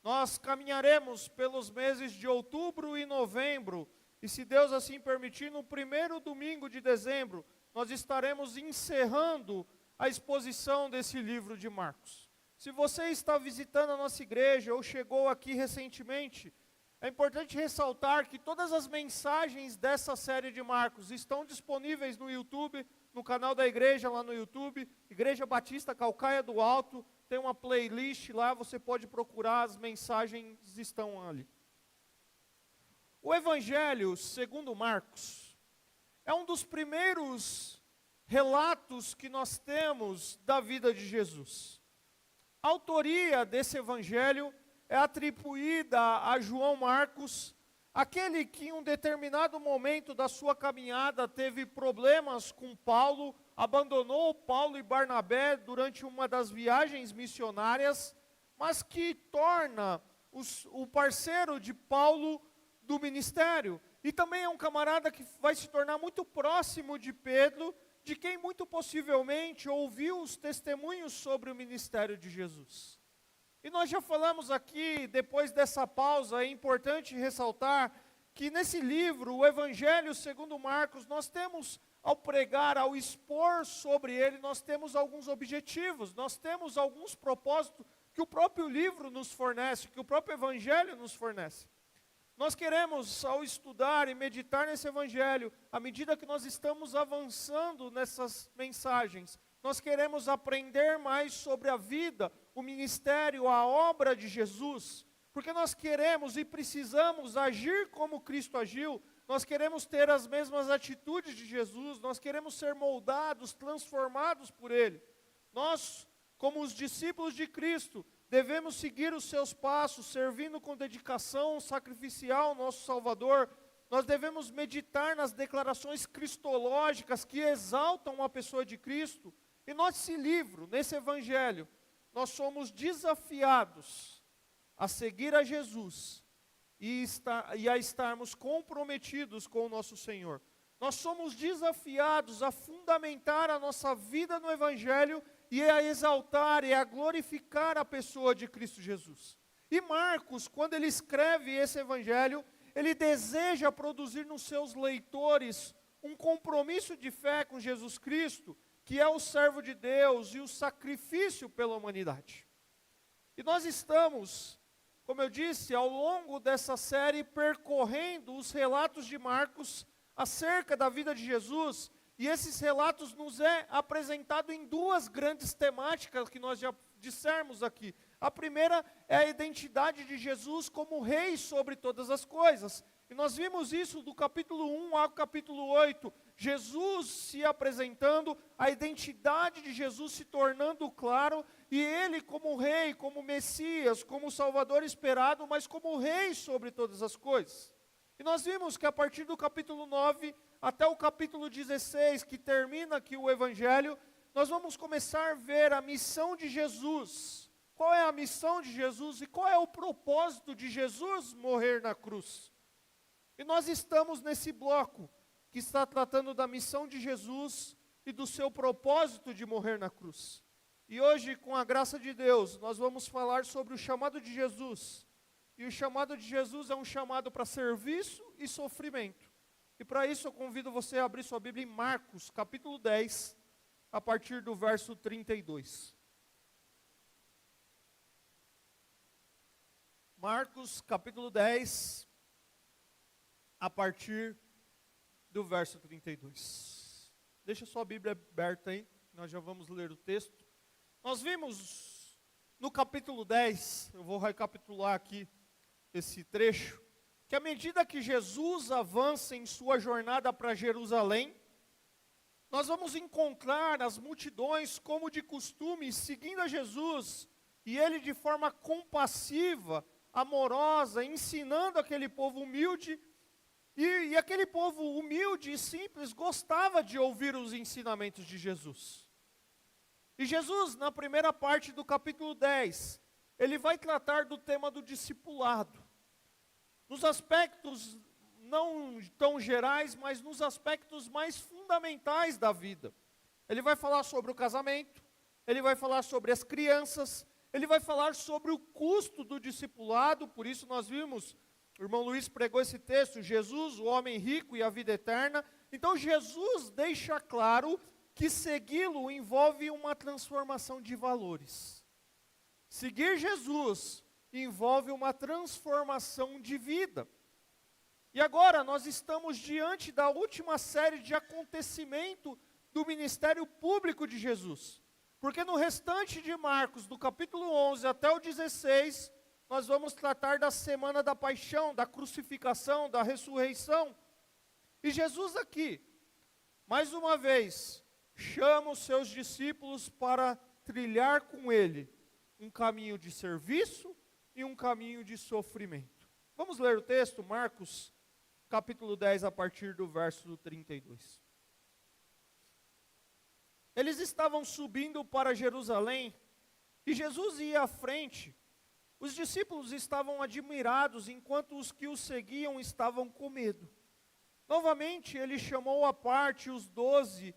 nós caminharemos pelos meses de outubro e novembro, e se Deus assim permitir, no primeiro domingo de dezembro, nós estaremos encerrando a exposição desse livro de Marcos. Se você está visitando a nossa igreja ou chegou aqui recentemente, é importante ressaltar que todas as mensagens dessa série de Marcos estão disponíveis no YouTube, no canal da igreja lá no YouTube, Igreja Batista Calcaia do Alto, tem uma playlist lá, você pode procurar, as mensagens estão ali. O Evangelho segundo Marcos é um dos primeiros relatos que nós temos da vida de Jesus. A autoria desse Evangelho é atribuída a João Marcos, aquele que em um determinado momento da sua caminhada teve problemas com Paulo, abandonou Paulo e Barnabé durante uma das viagens missionárias, mas que torna o parceiro de Paulo do ministério. E também é um camarada que vai se tornar muito próximo de Pedro, de quem muito possivelmente ouviu os testemunhos sobre o ministério de Jesus. E nós já falamos aqui, depois dessa pausa, é importante ressaltar que nesse livro, o Evangelho segundo Marcos, nós temos, ao pregar, ao expor sobre ele, nós temos alguns objetivos, nós temos alguns propósitos que o próprio livro nos fornece, que o próprio Evangelho nos fornece. Nós queremos, ao estudar e meditar nesse Evangelho, à medida que nós estamos avançando nessas mensagens, nós queremos aprender mais sobre a vida, o ministério, a obra de Jesus, porque nós queremos e precisamos agir como Cristo agiu, nós queremos ter as mesmas atitudes de Jesus, nós queremos ser moldados, transformados por Ele. Nós, como os discípulos de Cristo, devemos seguir os seus passos, servindo com dedicação sacrificial ao nosso Salvador. Nós devemos meditar nas declarações cristológicas que exaltam a pessoa de Cristo. E nesse livro, nesse Evangelho, nós somos desafiados a seguir a Jesus e a estarmos comprometidos com o nosso Senhor. Nós somos desafiados a fundamentar a nossa vida no Evangelho e a exaltar e a glorificar a pessoa de Cristo Jesus. E Marcos, quando ele escreve esse Evangelho, ele deseja produzir nos seus leitores um compromisso de fé com Jesus Cristo, que é o servo de Deus e o sacrifício pela humanidade. E nós estamos, como eu disse, ao longo dessa série, percorrendo os relatos de Marcos acerca da vida de Jesus, e esses relatos nos é apresentado em duas grandes temáticas que nós já dissemos aqui. A primeira é a identidade de Jesus como rei sobre todas as coisas. E nós vimos isso do capítulo 1 ao capítulo 8, Jesus se apresentando, a identidade de Jesus se tornando claro, e Ele como rei, como Messias, como Salvador esperado, mas como rei sobre todas as coisas. E nós vimos que a partir do capítulo 9 até o capítulo 16, que termina aqui o Evangelho, nós vamos começar a ver a missão de Jesus. Qual é a missão de Jesus e qual é o propósito de Jesus morrer na cruz? E nós estamos nesse bloco que está tratando da missão de Jesus e do seu propósito de morrer na cruz. E hoje, com a graça de Deus, nós vamos falar sobre o chamado de Jesus. E o chamado de Jesus é um chamado para serviço e sofrimento. E para isso eu convido você a abrir sua Bíblia em Marcos, capítulo 10, a partir do verso 32. Marcos, capítulo 10, a partir do verso 32. Deixa sua Bíblia aberta aí, nós já vamos ler o texto. Nós vimos no capítulo 10, eu vou recapitular aqui esse trecho, que à medida que Jesus avança em sua jornada para Jerusalém, nós vamos encontrar as multidões, como de costume, seguindo a Jesus, e Ele de forma compassiva, amorosa, ensinando aquele povo humilde, e aquele povo humilde e simples gostava de ouvir os ensinamentos de Jesus. E Jesus, na primeira parte do capítulo 10, ele vai tratar do tema do discipulado. Nos aspectos não tão gerais, mas nos aspectos mais fundamentais da vida. Ele vai falar sobre o casamento, ele vai falar sobre as crianças, ele vai falar sobre o custo do discipulado, por isso nós vimos, o irmão Luiz pregou esse texto, Jesus, o homem rico e a vida eterna. Então Jesus deixa claro que segui-lo envolve uma transformação de valores. Seguir Jesus envolve uma transformação de vida. E agora nós estamos diante da última série de acontecimento do ministério público de Jesus. Porque no restante de Marcos, do capítulo 11 até o 16, nós vamos tratar da semana da paixão, da crucificação, da ressurreição. E Jesus aqui, mais uma vez, chama os seus discípulos para trilhar com ele um caminho de serviço e um caminho de sofrimento. Vamos ler o texto, Marcos, capítulo 10, a partir do verso 32. Eles estavam subindo para Jerusalém, e Jesus ia à frente. Os discípulos estavam admirados, enquanto os que o seguiam estavam com medo. Novamente, ele chamou à parte os 12,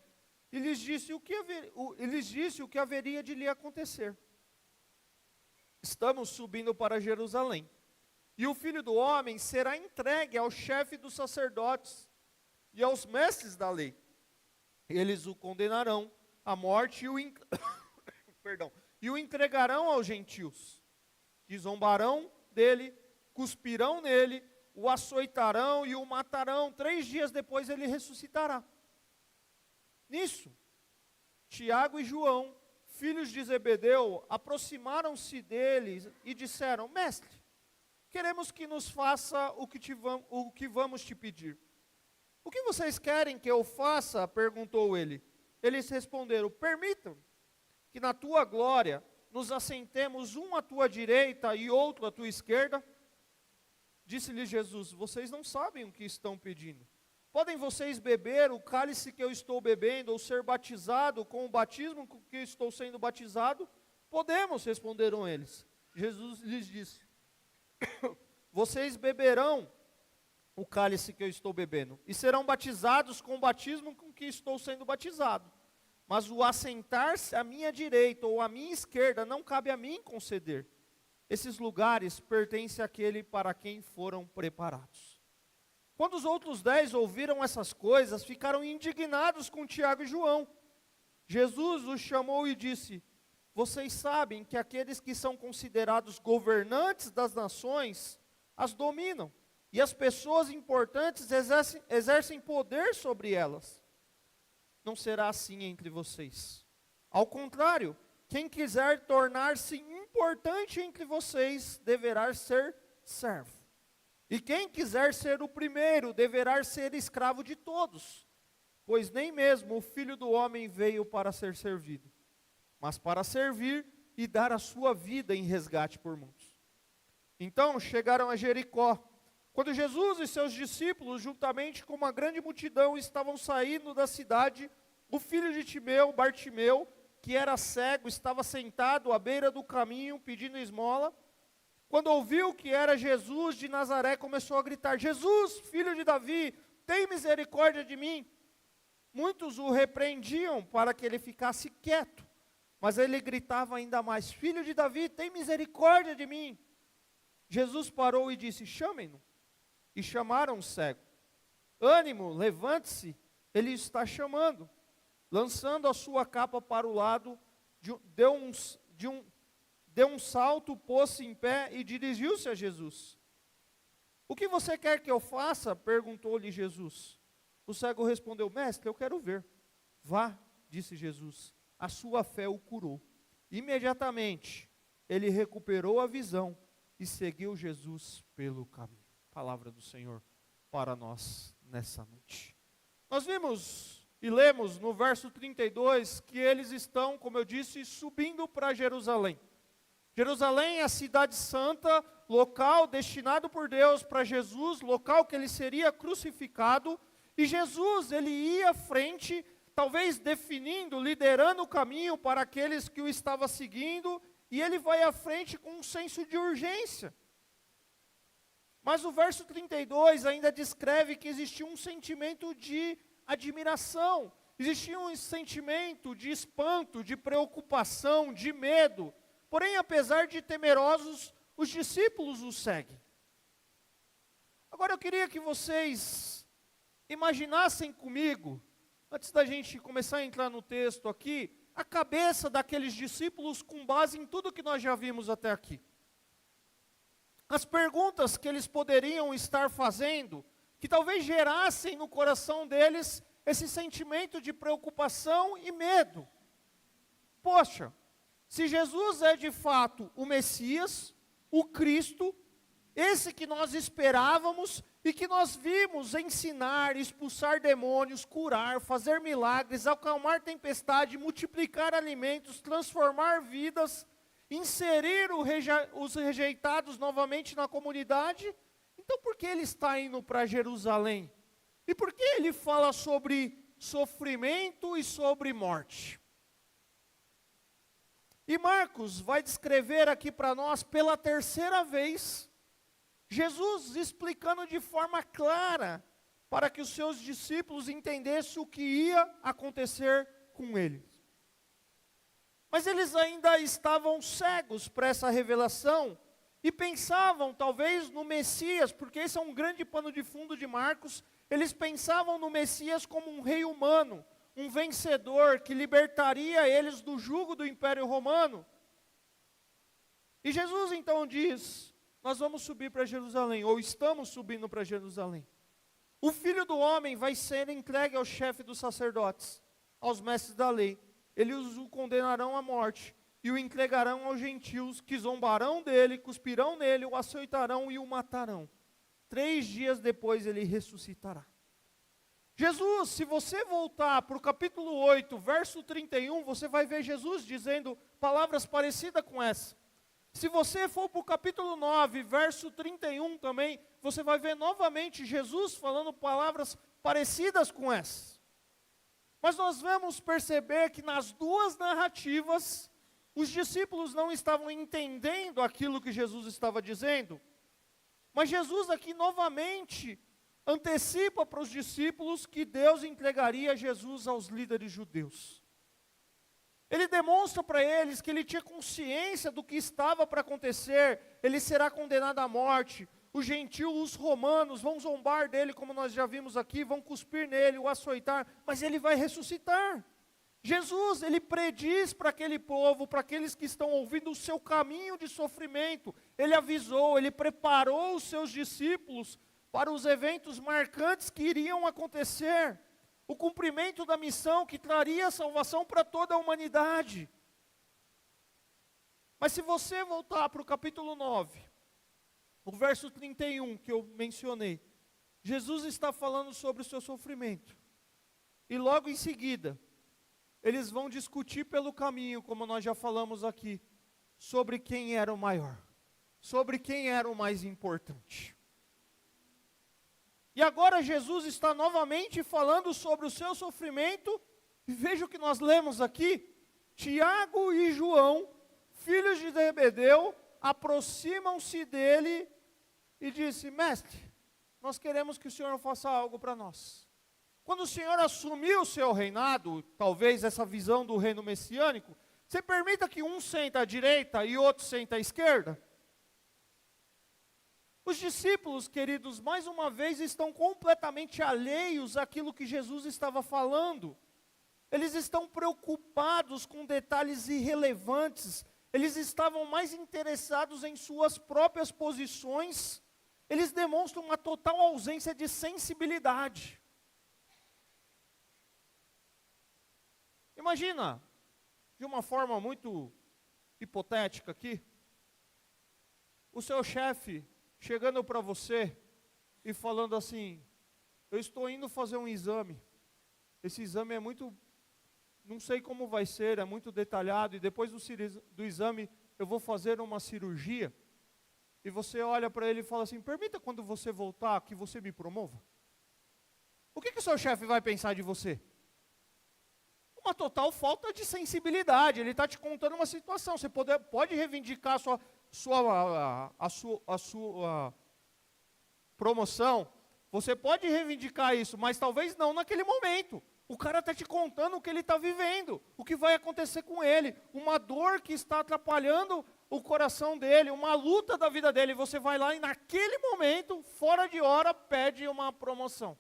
e lhes disse o que haveria de lhe acontecer. Estamos subindo para Jerusalém, e o Filho do Homem será entregue ao chefe dos sacerdotes e aos mestres da lei. Eles o condenarão à morte e o entregarão aos gentios, que zombarão dele, cuspirão nele, o açoitarão e o matarão. 3 dias depois ele ressuscitará. Nisso, Tiago e João, filhos de Zebedeu, aproximaram-se deles e disseram: Mestre, queremos que nos faça o que vamos te pedir. O que vocês querem que eu faça? Perguntou ele. Eles responderam: permitam que na tua glória nos assentemos um à tua direita e outro à tua esquerda. Disse-lhe Jesus: vocês não sabem o que estão pedindo. Podem vocês beber o cálice que eu estou bebendo, ou ser batizado com o batismo com que estou sendo batizado? Podemos, responderam eles. Jesus lhes disse: vocês beberão o cálice que eu estou bebendo, e serão batizados com o batismo com que estou sendo batizado. Mas o assentar-se à minha direita ou à minha esquerda não cabe a mim conceder. Esses lugares pertencem àquele para quem foram preparados. Quando os outros 10 ouviram essas coisas, ficaram indignados com Tiago e João. Jesus os chamou e disse: vocês sabem que aqueles que são considerados governantes das nações as dominam, e as pessoas importantes exercem poder sobre elas. Não será assim entre vocês. Ao contrário, quem quiser tornar-se importante entre vocês, deverá ser servo. E quem quiser ser o primeiro, deverá ser escravo de todos. Pois nem mesmo o Filho do Homem veio para ser servido, mas para servir e dar a sua vida em resgate por muitos. Então chegaram a Jericó. Quando Jesus e seus discípulos, juntamente com uma grande multidão, estavam saindo da cidade, o filho de Timeu, Bartimeu, que era cego, estava sentado à beira do caminho, pedindo esmola. Quando ouviu que era Jesus de Nazaré, começou a gritar: Jesus, filho de Davi, tem misericórdia de mim. Muitos o repreendiam para que ele ficasse quieto, mas ele gritava ainda mais: Filho de Davi, tem misericórdia de mim. Jesus parou e disse: chamem-no. E chamaram o cego. Ânimo, levante-se, ele está chamando. Lançando a sua capa para o lado, deu um salto, pôs-se em pé e dirigiu-se a Jesus. O que você quer que eu faça? Perguntou-lhe Jesus. O cego respondeu: mestre, eu quero ver. Vá, disse Jesus, a sua fé o curou. Imediatamente, ele recuperou a visão e seguiu Jesus pelo caminho. Palavra do Senhor para nós nessa noite. Nós vimos e lemos no verso 32 que eles estão, como eu disse, subindo para Jerusalém. Jerusalém é a cidade santa, local destinado por Deus para Jesus, local que ele seria crucificado. E Jesus, ele ia à frente, talvez definindo, liderando o caminho para aqueles que o estavam seguindo, e ele vai à frente com um senso de urgência. Mas o verso 32 ainda descreve que existia um sentimento de admiração, existia um sentimento de espanto, de preocupação, de medo, Porém, apesar de temerosos, os discípulos o seguem. Agora eu queria que vocês imaginassem comigo, antes da gente começar a entrar no texto aqui, a cabeça daqueles discípulos com base em tudo que nós já vimos até aqui. As perguntas que eles poderiam estar fazendo, que talvez gerassem no coração deles esse sentimento de preocupação e medo. Poxa, se Jesus é de fato o Messias, o Cristo, esse que nós esperávamos e que nós vimos ensinar, expulsar demônios, curar, fazer milagres, acalmar tempestade, multiplicar alimentos, transformar vidas, inserir os rejeitados novamente na comunidade, então por que ele está indo para Jerusalém? E por que ele fala sobre sofrimento e sobre morte? E Marcos vai descrever aqui para nós pela terceira vez, Jesus explicando de forma clara para que os seus discípulos entendessem o que ia acontecer com eles. Mas eles ainda estavam cegos para essa revelação e pensavam talvez no Messias, porque esse é um grande pano de fundo de Marcos. Eles pensavam no Messias como um rei humano, um vencedor que libertaria eles do jugo do Império Romano. E Jesus então diz: nós vamos subir para Jerusalém, ou estamos subindo para Jerusalém. O Filho do Homem vai ser entregue ao chefe dos sacerdotes, aos mestres da lei. Eles o condenarão à morte e o entregarão aos gentios, que zombarão dele, cuspirão nele, o açoitarão e o matarão. 3 dias depois ele ressuscitará. Jesus, se você voltar para o capítulo 8, verso 31, você vai ver Jesus dizendo palavras parecidas com essa. Se você for para o capítulo 9, verso 31 também, você vai ver novamente Jesus falando palavras parecidas com essa. Mas nós vamos perceber que nas duas narrativas, os discípulos não estavam entendendo aquilo que Jesus estava dizendo. Mas Jesus aqui novamente antecipa para os discípulos que Deus entregaria Jesus aos líderes judeus. Ele demonstra para eles que ele tinha consciência do que estava para acontecer. Ele será condenado à morte. Os gentios, os romanos, vão zombar dele, como nós já vimos aqui, vão cuspir nele, o açoitar, mas ele vai ressuscitar. Jesus, ele prediz para aquele povo, para aqueles que estão ouvindo o seu caminho de sofrimento. Ele avisou, ele preparou os seus discípulos para os eventos marcantes que iriam acontecer. O cumprimento da missão que traria salvação para toda a humanidade. Mas se você voltar para o capítulo 9, o verso 31 que eu mencionei, Jesus está falando sobre o seu sofrimento. E logo em seguida, eles vão discutir pelo caminho, como nós já falamos aqui, sobre quem era o maior, sobre quem era o mais importante. E agora Jesus está novamente falando sobre o seu sofrimento, e veja o que nós lemos aqui: Tiago e João, filhos de Zebedeu, aproximam-se dele e disse: mestre, nós queremos que o Senhor faça algo para nós. Quando o Senhor assumiu o seu reinado, talvez essa visão do reino messiânico, você permita que um senta à direita e outro senta à esquerda? Os discípulos, queridos, mais uma vez estão completamente alheios àquilo que Jesus estava falando. Eles estão preocupados com detalhes irrelevantes. Eles estavam mais interessados em suas próprias posições. Eles demonstram uma total ausência de sensibilidade. Imagina, de uma forma muito hipotética aqui, o seu chefe chegando para você e falando assim: eu estou indo fazer um exame, esse exame é muito, não sei como vai ser, é muito detalhado, e depois do exame eu vou fazer uma cirurgia, e você olha para ele e fala assim: permita quando você voltar que você me promova. O que o seu chefe vai pensar de você? Uma total falta de sensibilidade. Ele está te contando uma situação, você pode reivindicar a sua promoção, você pode reivindicar isso, mas talvez não naquele momento. O cara está te contando o que ele está vivendo, o que vai acontecer com ele, uma dor que está atrapalhando o coração dele, uma luta da vida dele. Você vai lá e naquele momento, fora de hora, pede uma promoção.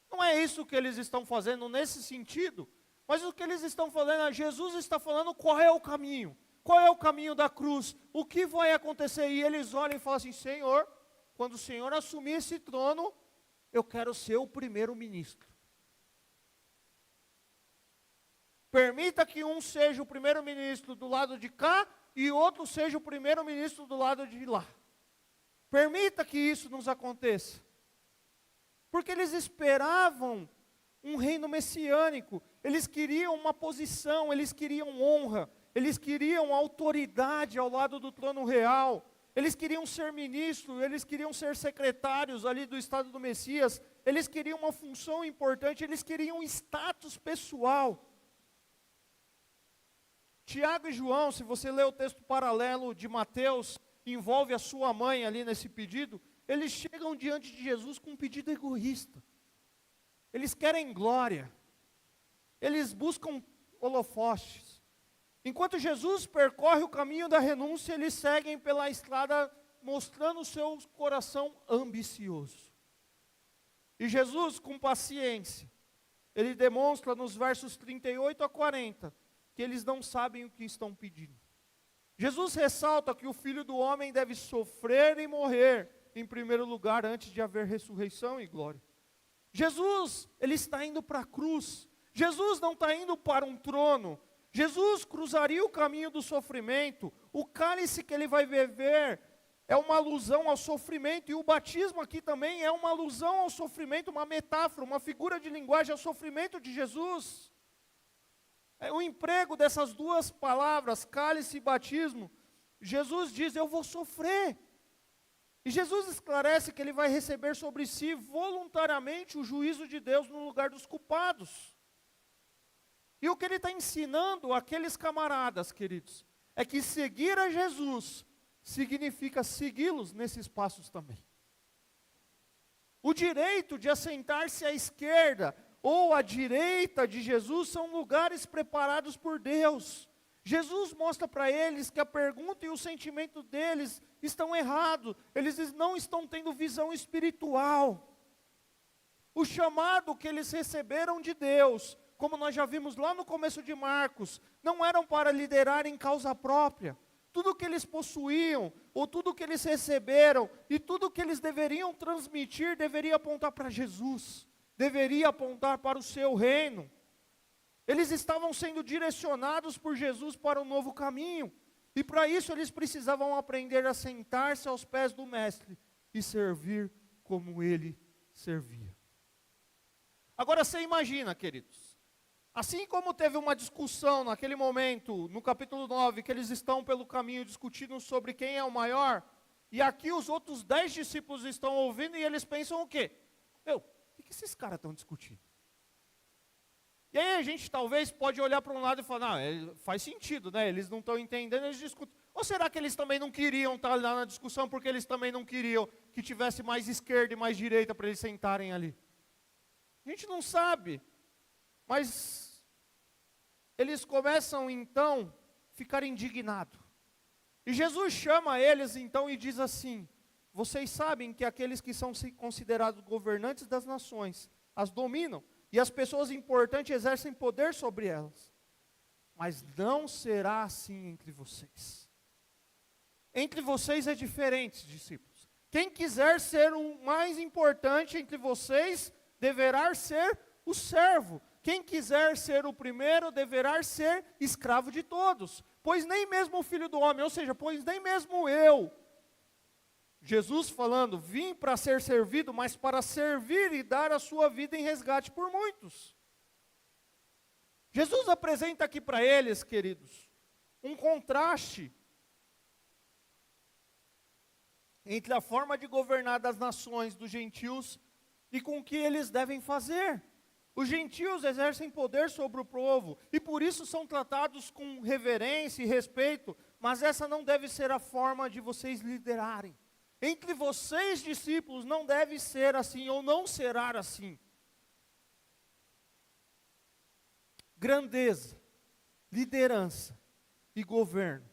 Não é isso que eles estão fazendo nesse sentido, mas o que eles estão falando, Jesus está falando qual é o caminho. Qual é o caminho da cruz? O que vai acontecer? E eles olham e falam assim: Senhor, quando o Senhor assumir esse trono, eu quero ser o primeiro-ministro. Permita que um seja o primeiro-ministro do lado de cá e outro seja o primeiro-ministro do lado de lá. Permita que isso nos aconteça. Porque eles esperavam um reino messiânico, eles queriam uma posição, eles queriam honra, eles queriam autoridade ao lado do trono real, eles queriam ser ministros, eles queriam ser secretários ali do estado do Messias, eles queriam uma função importante, eles queriam um status pessoal. Tiago e João, se você ler o texto paralelo de Mateus, envolve a sua mãe ali nesse pedido, eles chegam diante de Jesus com um pedido egoísta. Eles querem glória, eles buscam holofotes. Enquanto Jesus percorre o caminho da renúncia, eles seguem pela estrada mostrando o seu coração ambicioso. E Jesus, com paciência, ele demonstra nos versos 38 a 40, que eles não sabem o que estão pedindo. Jesus ressalta que o Filho do Homem deve sofrer e morrer, em primeiro lugar, antes de haver ressurreição e glória. Jesus, ele está indo para a cruz. Jesus não está indo para um trono. Jesus cruzaria o caminho do sofrimento. O cálice que ele vai beber é uma alusão ao sofrimento. E o batismo aqui também é uma alusão ao sofrimento, uma metáfora, uma figura de linguagem ao sofrimento de Jesus. O emprego dessas duas palavras, cálice e batismo, Jesus diz: eu vou sofrer. E Jesus esclarece que ele vai receber sobre si voluntariamente o juízo de Deus no lugar dos culpados. E o que ele está ensinando àqueles camaradas, queridos, é que seguir a Jesus significa segui-los nesses passos também. O direito de assentar-se à esquerda ou à direita de Jesus são lugares preparados por Deus. Jesus mostra para eles que a pergunta e o sentimento deles estão errados. Eles não estão tendo visão espiritual. O chamado que eles receberam de Deus, como nós já vimos lá no começo de Marcos, não eram para liderar em causa própria. Tudo que eles possuíam, ou tudo que eles receberam, e tudo que eles deveriam transmitir, deveria apontar para Jesus. Deveria apontar para o seu reino. Eles estavam sendo direcionados por Jesus para um novo caminho. E para isso eles precisavam aprender a sentar-se aos pés do Mestre e servir como ele servia. Agora você imagina, queridos, assim como teve uma discussão naquele momento, no capítulo 9, que eles estão pelo caminho discutindo sobre quem é o maior, e aqui os outros 10 discípulos estão ouvindo e eles pensam o quê? O que esses caras estão discutindo? E aí a gente talvez pode olhar para um lado e falar: não, faz sentido, né? Eles não estão entendendo, eles discutem. Ou será que eles também não queriam estar lá na discussão, porque eles também não queriam que tivesse mais esquerda e mais direita para eles sentarem ali? A gente não sabe, mas eles começam então a ficar indignados. E Jesus chama eles então e diz assim: vocês sabem que aqueles que são considerados governantes das nações as dominam, e as pessoas importantes exercem poder sobre elas. Mas não será assim entre vocês. Entre vocês é diferente, discípulos. Quem quiser ser o mais importante entre vocês, deverá ser o servo. Quem quiser ser o primeiro, deverá ser escravo de todos. Pois nem mesmo o Filho do Homem, ou seja, pois nem mesmo eu, Jesus falando, vim para ser servido, mas para servir e dar a sua vida em resgate por muitos. Jesus apresenta aqui para eles, queridos, um contraste entre a forma de governar das nações dos gentios e com o que eles devem fazer. Os gentios exercem poder sobre o povo e por isso são tratados com reverência e respeito, mas essa não deve ser a forma de vocês liderarem. Entre vocês, discípulos, não deve ser assim ou não será assim. grandeza, liderança e governo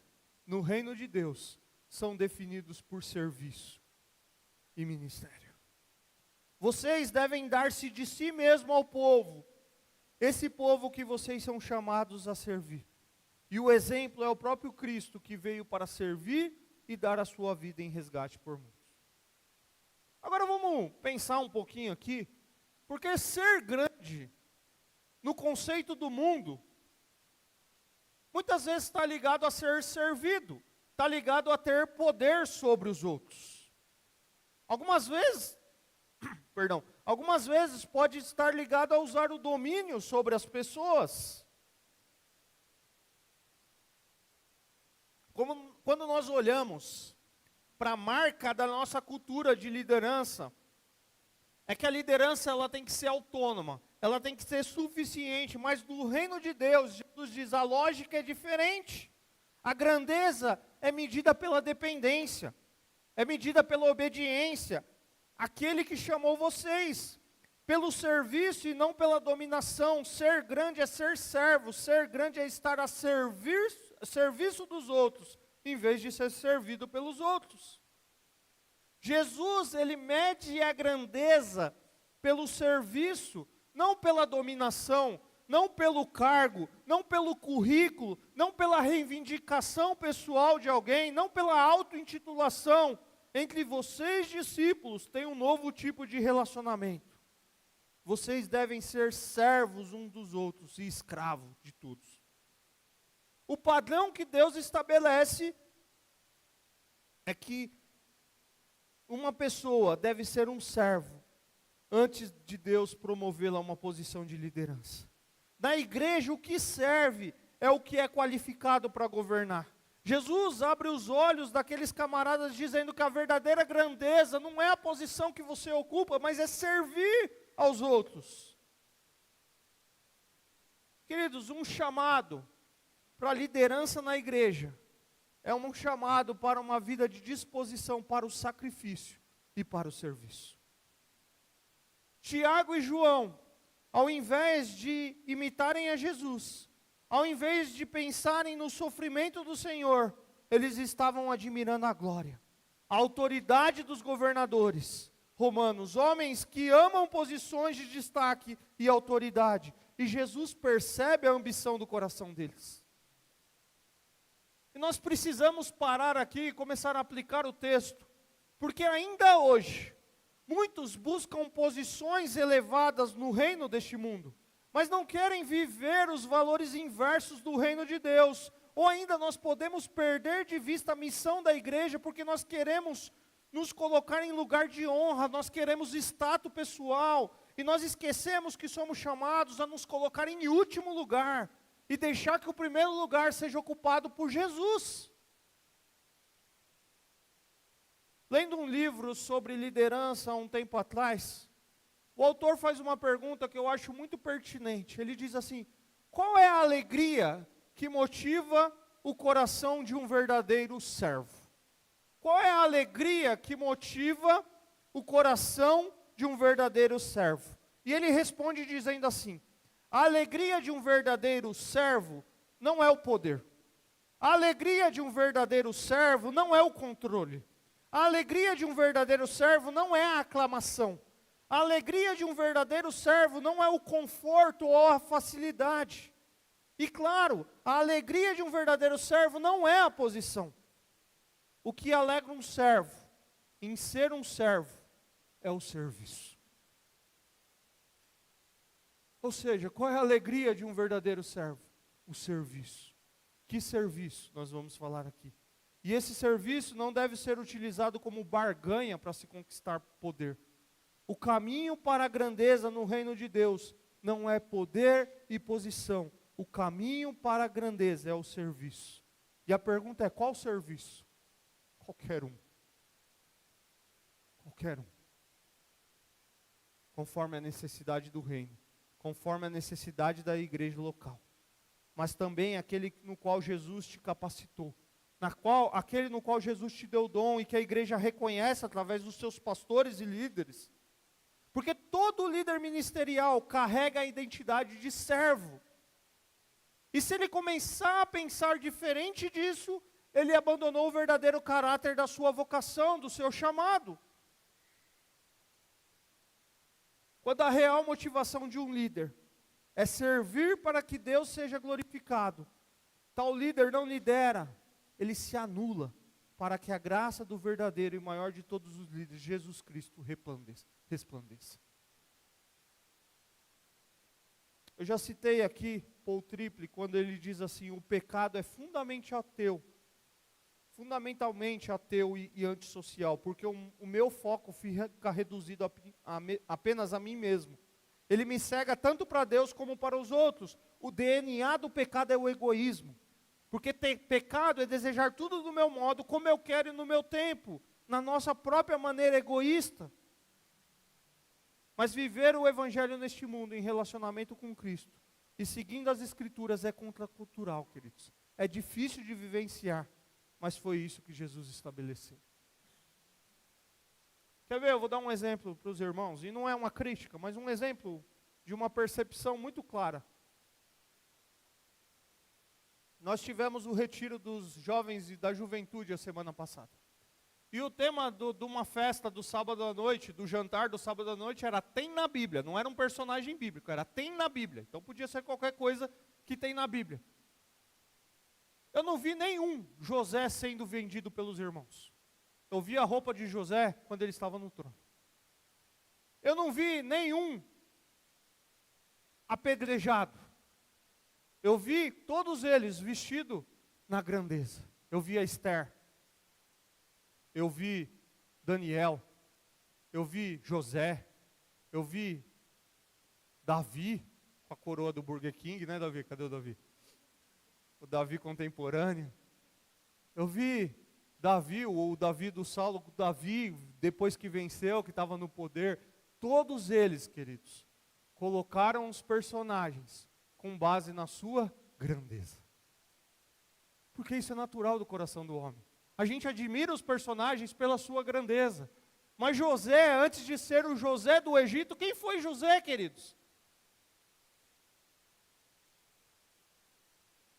no reino de Deus são definidos por serviço e ministério. Vocês devem dar-se de si mesmo ao povo, esse povo que vocês são chamados a servir. E o exemplo é o próprio Cristo, que veio para servir e dar a sua vida em resgate por muitos. Agora vamos pensar um pouquinho aqui, porque ser grande, no conceito do mundo, muitas vezes está ligado a ser servido, está ligado a ter poder sobre os outros. Algumas vezes pode estar ligado a usar o domínio sobre as pessoas. Quando nós olhamos para a marca da nossa cultura de liderança, é que a liderança ela tem que ser autônoma, ela tem que ser suficiente, mas no reino de Deus, Jesus diz, a lógica é diferente. A grandeza é medida pela dependência, é medida pela obediência. Aquele que chamou vocês, pelo serviço e não pela dominação. Ser grande é ser servo, ser grande é estar a serviço dos outros, em vez de ser servido pelos outros. Jesus, ele mede a grandeza pelo serviço, não pela dominação, não pelo cargo, não pelo currículo, não pela reivindicação pessoal de alguém, não pela auto-intitulação. Entre vocês, discípulos, tem um novo tipo de relacionamento. Vocês devem ser servos uns dos outros e escravos de todos. O padrão que Deus estabelece é que uma pessoa deve ser um servo antes de Deus promovê-la a uma posição de liderança. Na igreja, o que serve é o que é qualificado para governar. Jesus abre os olhos daqueles camaradas dizendo que a verdadeira grandeza não é a posição que você ocupa, mas é servir aos outros. Queridos, um chamado para a liderança na igreja é um chamado para uma vida de disposição para o sacrifício e para o serviço. Tiago e João, ao invés de imitarem a Jesus, ao invés de pensarem no sofrimento do Senhor, eles estavam admirando a glória, a autoridade dos governadores romanos, homens que amam posições de destaque e autoridade. E Jesus percebe a ambição do coração deles. E nós precisamos parar aqui e começar a aplicar o texto, porque ainda hoje, muitos buscam posições elevadas no reino deste mundo, mas não querem viver os valores inversos do reino de Deus. Ou ainda nós podemos perder de vista a missão da igreja, porque nós queremos nos colocar em lugar de honra, nós queremos status pessoal, e nós esquecemos que somos chamados a nos colocar em último lugar, e deixar que o primeiro lugar seja ocupado por Jesus. Lendo um livro sobre liderança há um tempo atrás, o autor faz uma pergunta que eu acho muito pertinente. Ele diz assim: qual é a alegria que motiva o coração de um verdadeiro servo? Qual é a alegria que motiva o coração de um verdadeiro servo? E ele responde dizendo assim: a alegria de um verdadeiro servo não é o poder. A alegria de um verdadeiro servo não é o controle. A alegria de um verdadeiro servo não é a aclamação. A alegria de um verdadeiro servo não é o conforto ou a facilidade. E claro, a alegria de um verdadeiro servo não é a posição. O que alegra um servo em ser um servo é o serviço. Ou seja, qual é a alegria de um verdadeiro servo? O serviço. Que serviço nós vamos falar aqui? E esse serviço não deve ser utilizado como barganha para se conquistar poder. O caminho para a grandeza no reino de Deus não é poder e posição. O caminho para a grandeza é o serviço. E a pergunta é: qual serviço? Qualquer um. Qualquer um. Conforme a necessidade do reino. Conforme a necessidade da igreja local. Mas também aquele no qual Jesus te capacitou. Aquele no qual Jesus te deu dom e que a igreja reconhece através dos seus pastores e líderes. Porque todo líder ministerial carrega a identidade de servo. E se ele começar a pensar diferente disso, ele abandonou o verdadeiro caráter da sua vocação, do seu chamado. Quando a real motivação de um líder é servir para que Deus seja glorificado, tal líder não lidera, ele se anula para que a graça do verdadeiro e maior de todos os líderes, Jesus Cristo, resplandeça. Eu já citei aqui Paul Triple, quando ele diz assim, o pecado é fundamentalmente ateu e antissocial, porque o meu foco fica reduzido apenas a mim mesmo. Ele me cega tanto para Deus como para os outros. O DNA do pecado é o egoísmo. Porque pecado é desejar tudo do meu modo, como eu quero e no meu tempo, na nossa própria maneira egoísta. Mas viver o evangelho neste mundo em relacionamento com Cristo e seguindo as Escrituras é contracultural, queridos. É difícil de vivenciar, mas foi isso que Jesus estabeleceu. Quer ver? Eu vou dar um exemplo para os irmãos, e não é uma crítica, mas um exemplo de uma percepção muito clara. Nós tivemos o retiro dos jovens e da juventude a semana passada. E o tema de uma festa do sábado à noite, do jantar do sábado à noite, era tem na Bíblia. Não era um personagem bíblico, era tem na Bíblia. Então podia ser qualquer coisa que tem na Bíblia. Eu não vi nenhum José sendo vendido pelos irmãos. Eu vi a roupa de José quando ele estava no trono. Eu não vi nenhum apedrejado. Eu vi todos eles vestidos na grandeza. Eu vi a Esther. Eu vi Daniel. Eu vi José. Eu vi Davi, com a coroa do Burger King, né, Davi? Cadê o Davi? O Davi contemporâneo. Eu vi Davi, o Davi do Saulo, o Davi, depois que venceu, que estava no poder. Todos eles, queridos, colocaram os personagens com base na sua grandeza. Porque isso é natural do coração do homem. A gente admira os personagens pela sua grandeza. Mas José, antes de ser o José do Egito, quem foi José, queridos?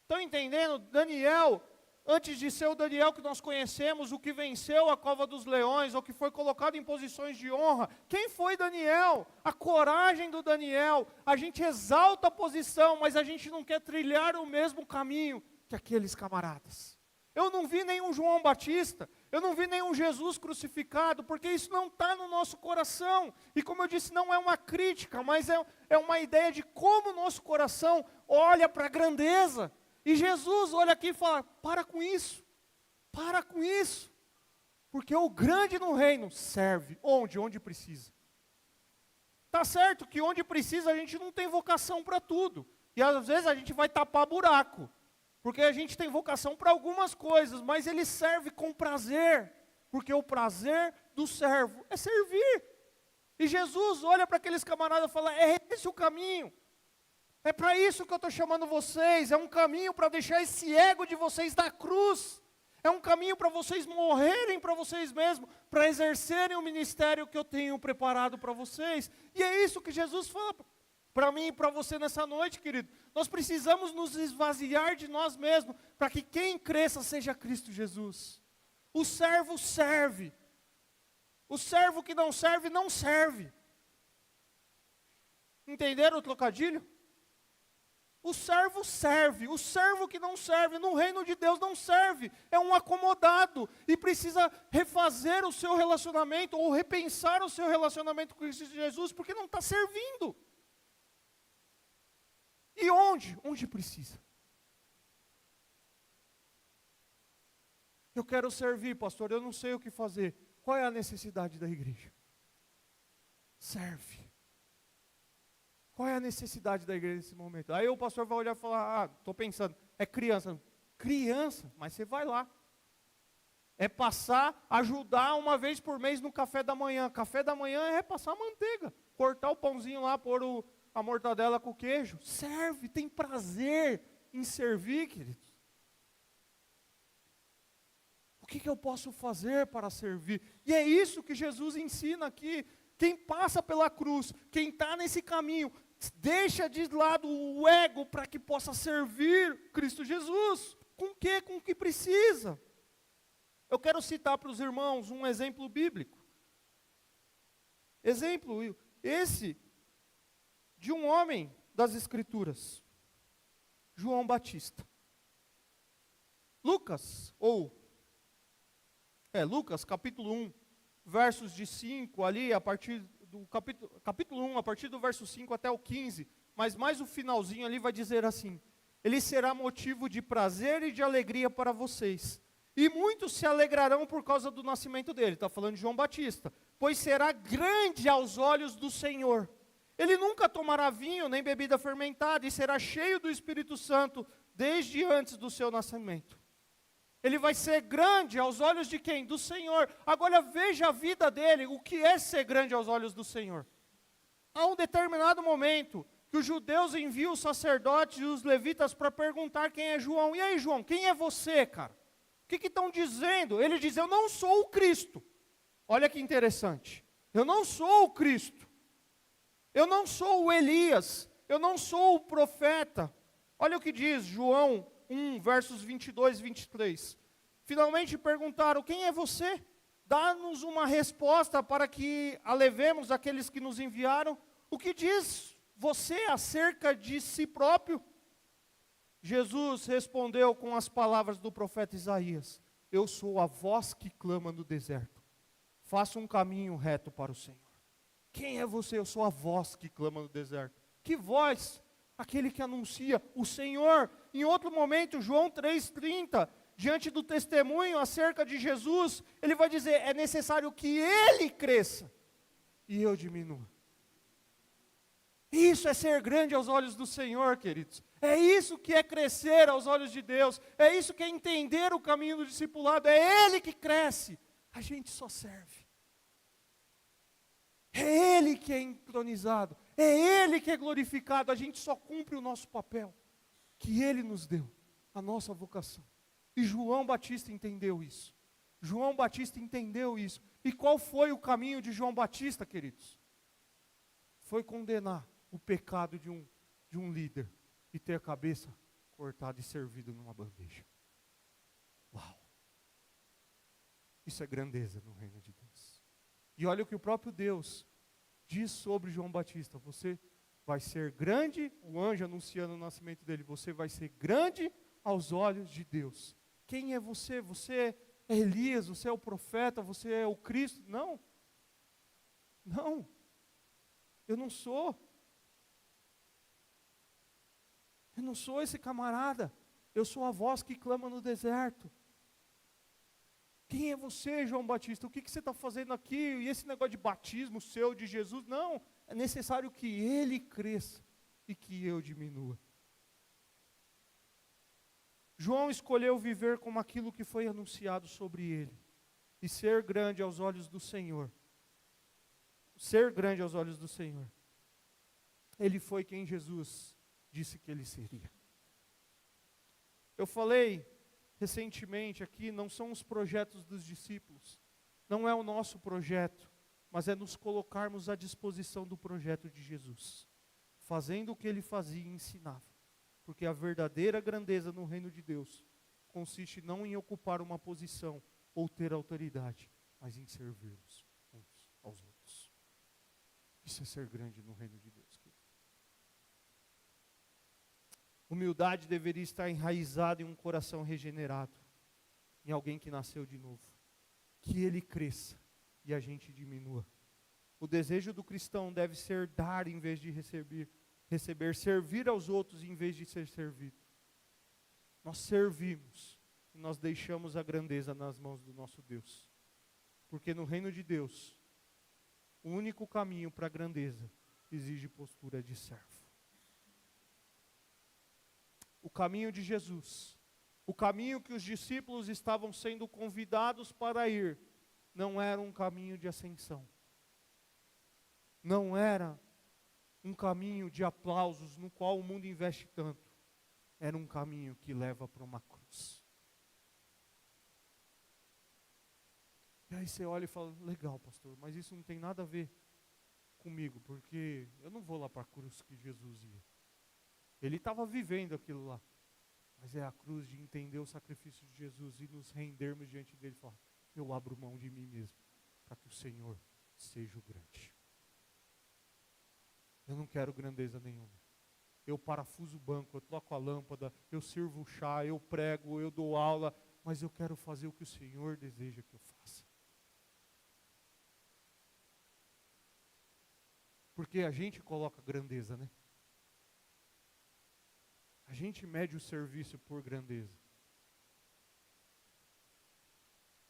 Estão entendendo? Daniel, antes de ser o Daniel que nós conhecemos, o que venceu a cova dos leões, ou que foi colocado em posições de honra, quem foi Daniel? A coragem do Daniel. A gente exalta a posição, mas a gente não quer trilhar o mesmo caminho que aqueles camaradas. Eu não vi nenhum João Batista, eu não vi nenhum Jesus crucificado, porque isso não está no nosso coração. E como eu disse, não é uma crítica, mas é uma ideia de como o nosso coração olha para a grandeza. E Jesus olha aqui e fala, para com isso, porque o grande no reino serve, onde precisa. Está certo que onde precisa a gente não tem vocação para tudo, e às vezes a gente vai tapar buraco, porque a gente tem vocação para algumas coisas, mas ele serve com prazer, porque o prazer do servo é servir. E Jesus olha para aqueles camaradas e fala, é esse o caminho. É para isso que eu estou chamando vocês, é um caminho para deixar esse ego de vocês da cruz, é um caminho para vocês morrerem para vocês mesmos, para exercerem o ministério que eu tenho preparado para vocês. E é isso que Jesus fala para mim e para você nessa noite, querido. Nós precisamos nos esvaziar de nós mesmos, para que quem cresça seja Cristo Jesus. O servo serve, o servo que não serve, não serve. Entenderam o trocadilho? O servo serve, o servo que não serve, no reino de Deus não serve, é um acomodado, e precisa refazer o seu relacionamento, ou repensar o seu relacionamento com Cristo Jesus, porque não está servindo. E onde? Onde precisa. Eu quero servir, pastor, eu não sei o que fazer. Qual é a necessidade da igreja? Serve. Qual é a necessidade da igreja nesse momento? Aí o pastor vai olhar e falar, estou pensando, é criança. Criança, mas você vai lá. É passar, ajudar uma vez por mês no café da manhã. Café da manhã é repassar a manteiga. Cortar o pãozinho lá, pôr a mortadela com queijo. Serve, tem prazer em servir, queridos. O que eu posso fazer para servir? E é isso que Jesus ensina aqui. Quem passa pela cruz, quem está nesse caminho, Deixa de lado o ego para que possa servir Cristo Jesus. Com o quê? Com o que precisa. Eu quero citar para os irmãos um exemplo bíblico. Exemplo esse de um homem das Escrituras, João Batista. Lucas capítulo 1, versos de 5 ali, a partir do capítulo 1, a partir do verso 5 até o 15, mas mais o finalzinho ali vai dizer assim: ele será motivo de prazer e de alegria para vocês, e muitos se alegrarão por causa do nascimento dele. Está falando de João Batista. Pois será grande aos olhos do Senhor. Ele nunca tomará vinho nem bebida fermentada, e será cheio do Espírito Santo desde antes do seu nascimento. Ele vai ser grande aos olhos de quem? Do Senhor. Agora veja a vida dele, o que é ser grande aos olhos do Senhor. Há um determinado momento que os judeus enviam os sacerdotes e os levitas para perguntar quem é João. E aí, João, quem é você, cara? O que estão dizendo? Ele diz: eu não sou o Cristo. Olha que interessante. Eu não sou o Cristo. Eu não sou o Elias. Eu não sou o profeta. Olha o que diz João 1, versos 22 e 23. Finalmente perguntaram: quem é você? Dá-nos uma resposta para que alevemos aqueles que nos enviaram. O que diz você acerca de si próprio? Jesus respondeu com as palavras do profeta Isaías: eu sou a voz que clama no deserto. Faça um caminho reto para o Senhor. Quem é você? Eu sou a voz que clama no deserto. Que voz? Aquele que anuncia o Senhor. Em outro momento, João 3,30, diante do testemunho acerca de Jesus, ele vai dizer: é necessário que Ele cresça e eu diminua. Isso é ser grande aos olhos do Senhor, queridos. É isso que é crescer aos olhos de Deus. É isso que é entender o caminho do discipulado. É Ele que cresce. A gente só serve. É Ele que é entronizado. É Ele que é glorificado. A gente só cumpre o nosso papel que Ele nos deu, a nossa vocação. E João Batista entendeu isso. João Batista entendeu isso. E qual foi o caminho de João Batista, queridos? Foi condenar o pecado de um líder e ter a cabeça cortada e servida numa bandeja. Uau! Isso é grandeza no reino de Deus. E olha o que o próprio Deus diz sobre João Batista: você vai ser grande, o anjo anunciando o nascimento dele, você vai ser grande aos olhos de Deus. Quem é você? Você é Elias, você é o profeta, você é o Cristo? Não. Não. Eu não sou. Eu não sou esse camarada. Eu sou a voz que clama no deserto. Quem é você, João Batista? O que você está fazendo aqui? E esse negócio de batismo seu, de Jesus? Não, é necessário que Ele cresça e que eu diminua. João escolheu viver como aquilo que foi anunciado sobre ele. E ser grande aos olhos do Senhor. Ser grande aos olhos do Senhor. Ele foi quem Jesus disse que ele seria. Eu falei recentemente aqui, não são os projetos dos discípulos, não é o nosso projeto, mas é nos colocarmos à disposição do projeto de Jesus, fazendo o que ele fazia e ensinava, porque a verdadeira grandeza no reino de Deus consiste não em ocupar uma posição ou ter autoridade, mas em servirmos uns aos outros. Isso é ser grande no reino de Deus, querido. Humildade deveria estar enraizada em um coração regenerado, em alguém que nasceu de novo. Que ele cresça e a gente diminua. O desejo do cristão deve ser dar em vez de receber, servir aos outros em vez de ser servido. Nós servimos e nós deixamos a grandeza nas mãos do nosso Deus. Porque no reino de Deus, o único caminho para a grandeza exige postura de servo. O caminho de Jesus, o caminho que os discípulos estavam sendo convidados para ir, não era um caminho de ascensão. Não era um caminho de aplausos no qual o mundo investe tanto. Era um caminho que leva para uma cruz. E aí você olha e fala: legal, pastor, mas isso não tem nada a ver comigo, porque eu não vou lá para a cruz que Jesus ia. Ele estava vivendo aquilo lá. Mas é a cruz de entender o sacrifício de Jesus e nos rendermos diante dele e falar, eu abro mão de mim mesmo, para que o Senhor seja o grande. Eu não quero grandeza nenhuma. Eu parafuso o banco, eu troco a lâmpada, eu sirvo o chá, eu prego, eu dou aula, mas eu quero fazer o que o Senhor deseja que eu faça. Porque a gente coloca grandeza, né? A gente mede o serviço por grandeza.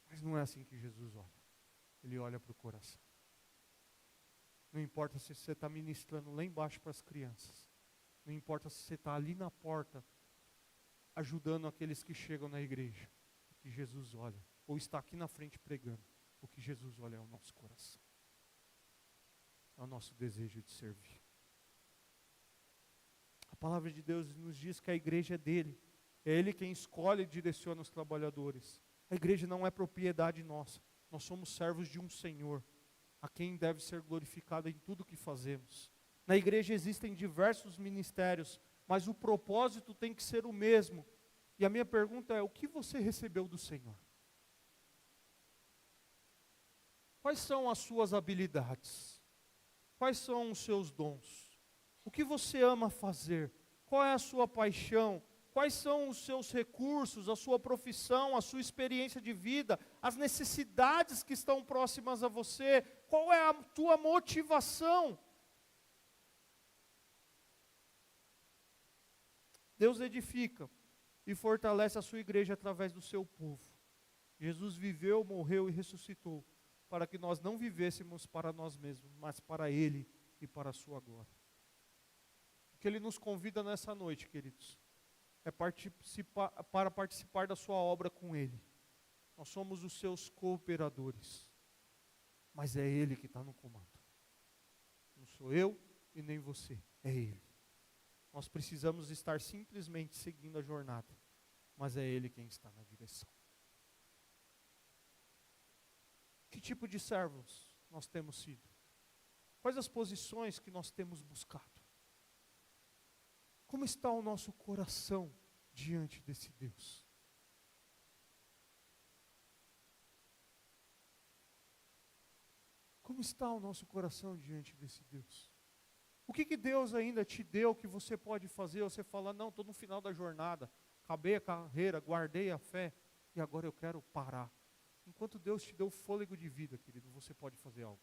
Mas não é assim que Jesus olha. Ele olha para o coração. Não importa se você está ministrando lá embaixo para as crianças. Não importa se você está ali na porta, ajudando aqueles que chegam na igreja. O que Jesus olha, ou está aqui na frente pregando, o que Jesus olha é o nosso coração. É o nosso desejo de servir. A palavra de Deus nos diz que a igreja é dele. É ele quem escolhe e direciona os trabalhadores. A igreja não é propriedade nossa. Nós somos servos de um Senhor, a quem deve ser glorificado em tudo que fazemos. Na igreja existem diversos ministérios, mas o propósito tem que ser o mesmo. E a minha pergunta é, o que você recebeu do Senhor? Quais são as suas habilidades? Quais são os seus dons? O que você ama fazer? Qual é a sua paixão? Quais são os seus recursos, a sua profissão, a sua experiência de vida, as necessidades que estão próximas a você? Qual é a tua motivação? Deus edifica e fortalece a sua igreja através do seu povo. Jesus viveu, morreu e ressuscitou para que nós não vivêssemos para nós mesmos, mas para Ele e para a sua glória. O que Ele nos convida nessa noite, queridos, é para participar da sua obra com Ele. Nós somos os seus cooperadores, mas é Ele que está no comando. Não sou eu e nem você, é Ele. Nós precisamos estar simplesmente seguindo a jornada, mas é Ele quem está na direção. Que tipo de servos nós temos sido? Quais as posições que nós temos buscado? Como está o nosso coração diante desse Deus? Como está o nosso coração diante desse Deus? O que Deus ainda te deu que você pode fazer? Você fala, não, estou no final da jornada, acabei a carreira, guardei a fé e agora eu quero parar. Enquanto Deus te deu fôlego de vida, querido, você pode fazer algo.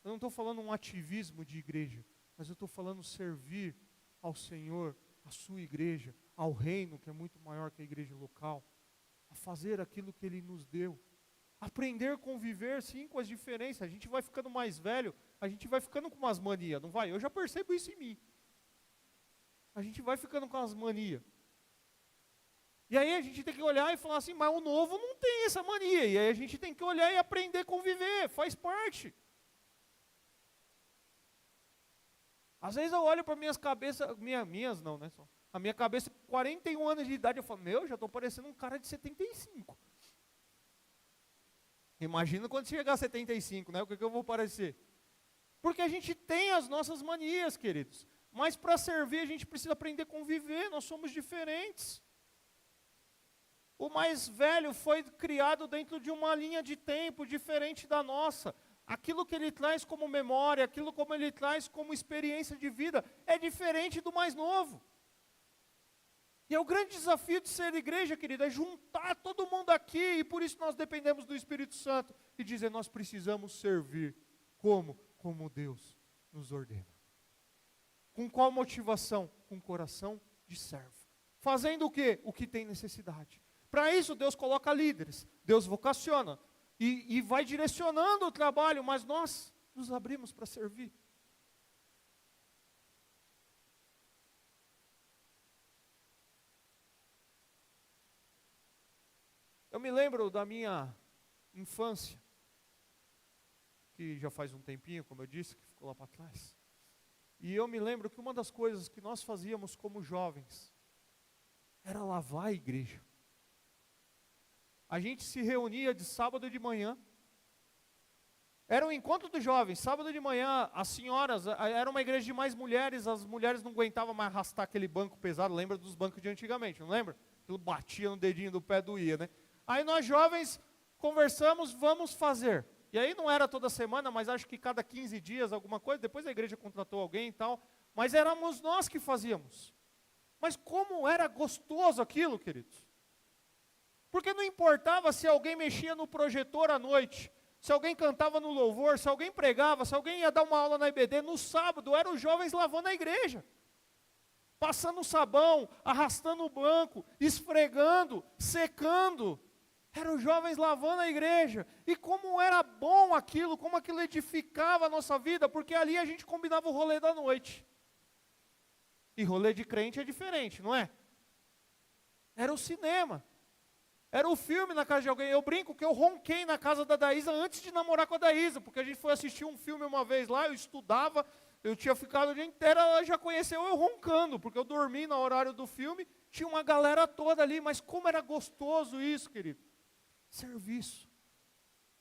Eu não estou falando um ativismo de igreja, mas eu estou falando servir ao Senhor, à sua igreja, ao reino, que é muito maior que a igreja local, a fazer aquilo que Ele nos deu. Aprender a conviver, sim, com as diferenças. A gente vai ficando mais velho, a gente vai ficando com umas manias, não vai? Eu já percebo isso em mim. A gente vai ficando com as manias. E aí a gente tem que olhar e falar assim, mas o novo não tem essa mania. E aí a gente tem que olhar e aprender a conviver, faz parte. Às vezes eu olho para minhas cabeças, minhas não, né? Só, a minha cabeça, 41 anos de idade, eu falo, já estou parecendo um cara de 75. Imagina quando chegar a 75, né? O que eu vou parecer? Porque a gente tem as nossas manias, queridos. Mas para servir a gente precisa aprender a conviver, nós somos diferentes. O mais velho foi criado dentro de uma linha de tempo diferente da nossa. Aquilo que ele traz como memória, aquilo como ele traz como experiência de vida, é diferente do mais novo. E é o grande desafio de ser igreja, querido, é juntar todo mundo aqui, e por isso nós dependemos do Espírito Santo, e dizer, nós precisamos servir como Deus nos ordena. Com qual motivação? Com coração de servo. Fazendo o quê? O que tem necessidade. Para isso Deus coloca líderes, Deus vocaciona, e vai direcionando o trabalho, mas nós nos abrimos para servir. Eu me lembro da minha infância, que já faz um tempinho, como eu disse, que ficou lá para trás. E eu me lembro que uma das coisas que nós fazíamos como jovens era lavar a igreja. A gente se reunia de sábado de manhã, Era um encontro dos jovens, sábado de manhã, as senhoras, era uma igreja de mais mulheres, as mulheres não aguentavam mais arrastar aquele banco pesado, lembra dos bancos de antigamente, não lembra? Aquilo batia no dedinho do pé, doía, né? Aí nós jovens conversamos, vamos fazer. E aí não era toda semana, mas acho que cada 15 dias, alguma coisa, depois a igreja contratou alguém e tal, mas éramos nós que fazíamos. Mas como era gostoso aquilo, queridos. Porque não importava se alguém mexia no projetor à noite, se alguém cantava no louvor, se alguém pregava, se alguém ia dar uma aula na IBD, no sábado eram os jovens lavando a igreja. Passando sabão, arrastando o banco, esfregando, secando. Eram os jovens lavando a igreja. E como era bom aquilo, como aquilo edificava a nossa vida, porque ali a gente combinava o rolê da noite. E rolê de crente é diferente, não é? Era o cinema. Era o filme na casa de alguém. Eu brinco que eu ronquei na casa da Daísa antes de namorar com a Daísa, porque a gente foi assistir um filme uma vez lá, eu estudava, eu tinha ficado o dia inteiro, ela já conheceu eu roncando, porque eu dormi no horário do filme, tinha uma galera toda ali, mas como era gostoso isso, querido. Serviço.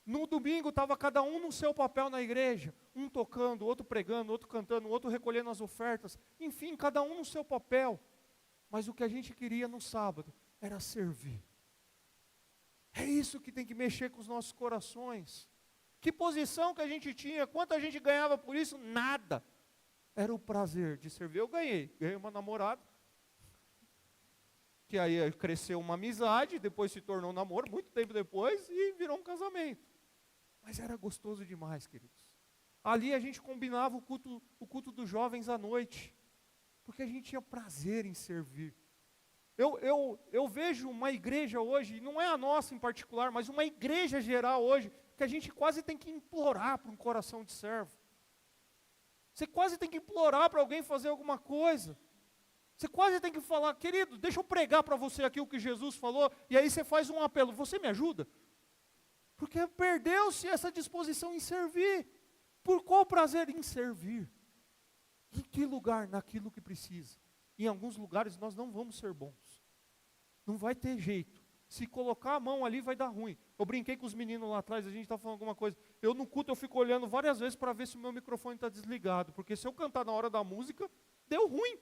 No domingo estava cada um no seu papel na igreja, um tocando, outro pregando, outro cantando, outro recolhendo as ofertas, enfim, cada um no seu papel. Mas o que a gente queria no sábado era servir. É isso que tem que mexer com os nossos corações. Que posição que a gente tinha, quanto a gente ganhava por isso? Nada. Era o prazer de servir. Eu ganhei uma namorada, que aí cresceu uma amizade, depois se tornou um namoro, muito tempo depois, e virou um casamento. Mas era gostoso demais, queridos. Ali a gente combinava o culto dos jovens à noite, porque a gente tinha prazer em servir. Eu vejo uma igreja hoje, não é a nossa em particular, mas uma igreja geral hoje, que a gente quase tem que implorar para um coração de servo. Você quase tem que implorar para alguém fazer alguma coisa. Você quase tem que falar, querido, deixa eu pregar para você aqui o que Jesus falou, e aí você faz um apelo, você me ajuda? Porque perdeu-se essa disposição em servir. Por qual prazer em servir? Em que lugar? Naquilo que precisa. Em alguns lugares nós não vamos ser bons. Não vai ter jeito. Se colocar a mão ali vai dar ruim. Eu brinquei com os meninos lá atrás, a gente está falando alguma coisa. Eu no culto eu fico olhando várias vezes para ver se o meu microfone está desligado. Porque se eu cantar na hora da música, deu ruim.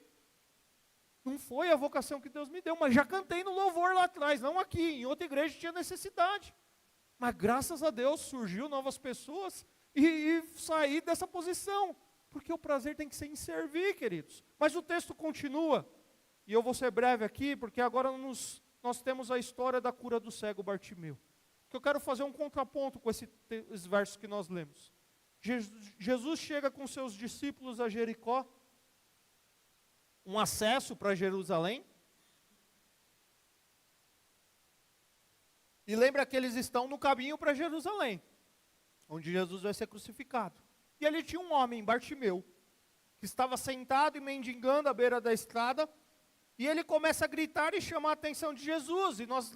Não foi a vocação que Deus me deu, mas já cantei no louvor lá atrás, não aqui. Em outra igreja tinha necessidade. Mas graças a Deus surgiu novas pessoas e saí dessa posição. Porque o prazer tem que ser em servir, queridos. Mas o texto continua, e eu vou ser breve aqui, porque agora nós temos a história da cura do cego Bartimeu. Que eu quero fazer um contraponto com esses versos que nós lemos. Jesus chega com seus discípulos a Jericó, um acesso para Jerusalém. E lembra que eles estão no caminho para Jerusalém, onde Jesus vai ser crucificado. E ali tinha um homem, Bartimeu, que estava sentado e mendigando à beira da estrada, e ele começa a gritar e chamar a atenção de Jesus, e nós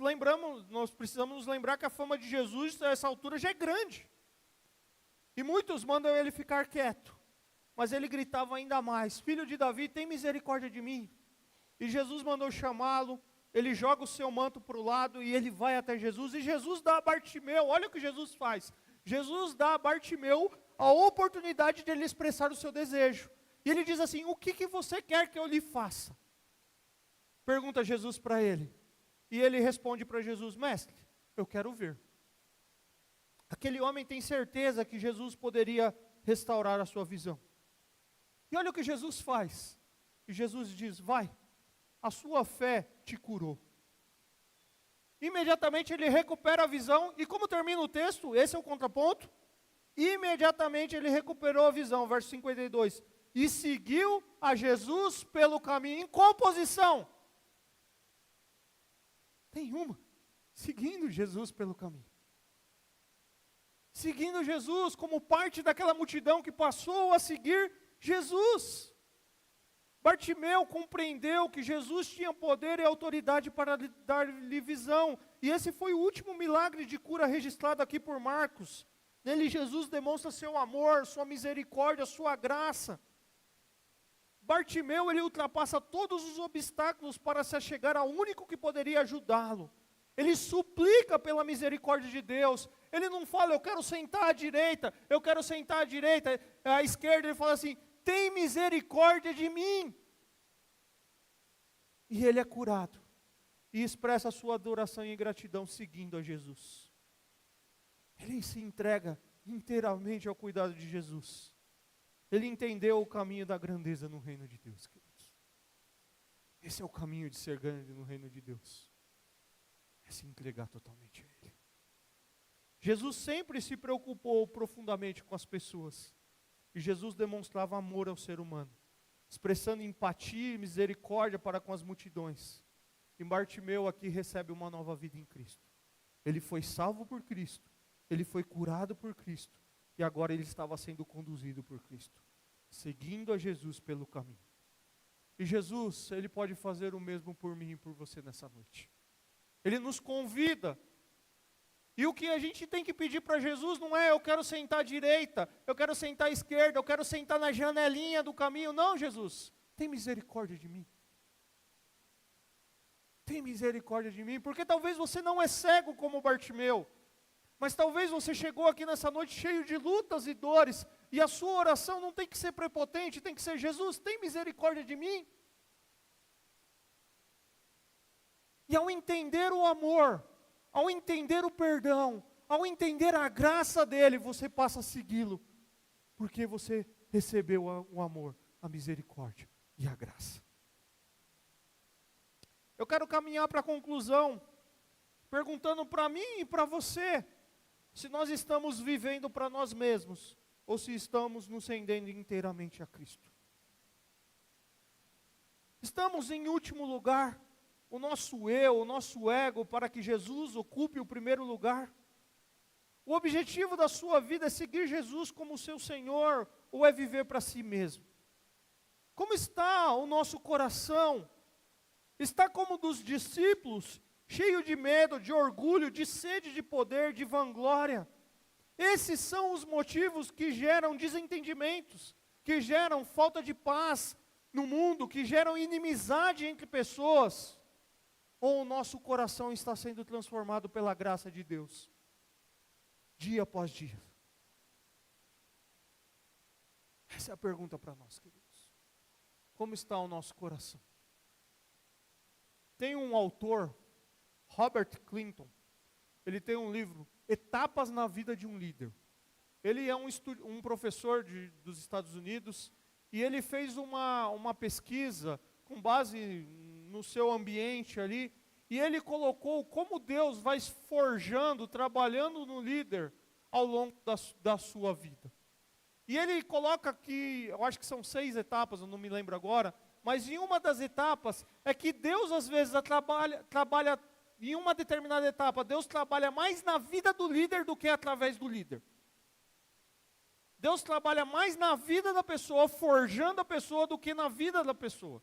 precisamos nos lembrar que a fama de Jesus, a essa altura, já é grande. E muitos mandam ele ficar quieto, mas ele gritava ainda mais, filho de Davi, tem misericórdia de mim. E Jesus mandou chamá-lo, ele joga o seu manto para o lado, e ele vai até Jesus, e Jesus dá a Bartimeu, olha o que Jesus faz, Jesus dá a Bartimeu a oportunidade de ele expressar o seu desejo. E ele diz assim, o que você quer que eu lhe faça? Pergunta Jesus para ele. E ele responde para Jesus, mestre, eu quero ver. Aquele homem tem certeza que Jesus poderia restaurar a sua visão. E olha o que Jesus faz. E Jesus diz, vai, a sua fé te curou. Imediatamente ele recupera a visão. E como termina o texto, esse é o contraponto. Imediatamente ele recuperou a visão, verso 52. E seguiu a Jesus pelo caminho. Em qual posição? Nenhuma. Seguindo Jesus pelo caminho. Seguindo Jesus como parte daquela multidão que passou a seguir Jesus. Bartimeu compreendeu que Jesus tinha poder e autoridade para dar-lhe visão. E esse foi o último milagre de cura registrado aqui por Marcos. Nele Jesus demonstra seu amor, sua misericórdia, sua graça. Bartimeu, ele ultrapassa todos os obstáculos para se achegar ao único que poderia ajudá-lo. ele suplica pela misericórdia de Deus. Ele não fala, eu quero sentar à direita, eu quero sentar à direita, à esquerda. Ele fala assim, tem misericórdia de mim. E ele é curado. E expressa a sua adoração e gratidão seguindo a Jesus. Ele se entrega inteiramente ao cuidado de Jesus. Ele entendeu o caminho da grandeza no reino de Deus, queridos. Esse é o caminho de ser grande no reino de Deus. É se entregar totalmente a Ele. Jesus sempre se preocupou profundamente com as pessoas. E Jesus demonstrava amor ao ser humano, expressando empatia e misericórdia para com as multidões. E Bartimeu aqui recebe uma nova vida em Cristo. Ele foi salvo por Cristo, ele foi curado por Cristo, e agora ele estava sendo conduzido por Cristo, seguindo a Jesus pelo caminho. E Jesus, ele pode fazer o mesmo por mim e por você nessa noite. Ele nos convida. E o que a gente tem que pedir para Jesus não é, eu quero sentar à direita, eu quero sentar à esquerda, eu quero sentar na janelinha do caminho. Não, Jesus, tem misericórdia de mim. Tem misericórdia de mim, porque talvez você não é cego como Bartimeu, mas talvez você chegou aqui nessa noite cheio de lutas e dores, e a sua oração não tem que ser prepotente, tem que ser, Jesus, tem misericórdia de mim. E ao entender o amor, ao entender o perdão, ao entender a graça dele, você passa a segui-lo, porque você recebeu o amor, a misericórdia e a graça. Eu quero caminhar para a conclusão, perguntando para mim e para você, se nós estamos vivendo para nós mesmos, ou se estamos nos rendendo inteiramente a Cristo. Estamos em último lugar, o nosso eu, o nosso ego, para que Jesus ocupe o primeiro lugar? O objetivo da sua vida é seguir Jesus como seu Senhor, ou é viver para si mesmo? Como está o nosso coração? Está como o dos discípulos, cheio de medo, de orgulho, de sede de poder, de vanglória? Esses são os motivos que geram desentendimentos, que geram falta de paz no mundo, que geram inimizade entre pessoas. Ou o nosso coração está sendo transformado pela graça de Deus, dia após dia? Essa é a pergunta para nós, queridos. Como está o nosso coração? Tem um autor, Robert Clinton, ele tem um livro, Etapas na Vida de um Líder. Ele é um professor dos Estados Unidos, e ele fez uma pesquisa com base no seu ambiente ali, e ele colocou como Deus vai forjando, trabalhando no líder ao longo da sua vida. E ele coloca aqui, eu acho que são 6 etapas, eu não me lembro agora, mas em uma das etapas é que Deus às vezes trabalha em uma determinada etapa, Deus trabalha mais na vida do líder do que através do líder. Deus trabalha mais na vida da pessoa, forjando a pessoa, do que na vida da pessoa.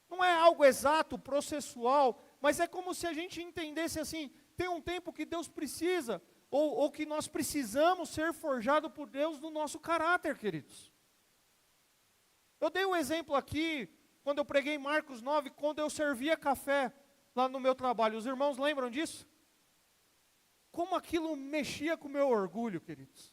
Não é algo exato, processual, mas é como se a gente entendesse assim, tem um tempo que Deus precisa, ou que nós precisamos ser forjados por Deus no nosso caráter, queridos. Eu dei um exemplo aqui, quando eu preguei em Marcos 9, quando eu servia café lá no meu trabalho. Os irmãos lembram disso? Como aquilo mexia com o meu orgulho, queridos.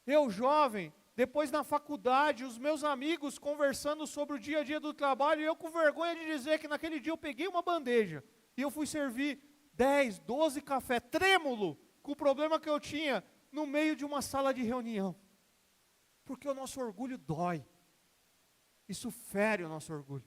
Eu, jovem, depois na faculdade, os meus amigos conversando sobre o dia a dia do trabalho, e eu com vergonha de dizer que naquele dia eu peguei uma bandeja, e eu fui servir 10, 12 café, trêmulo, com o problema que eu tinha, no meio de uma sala de reunião. Porque o nosso orgulho dói. Isso fere o nosso orgulho.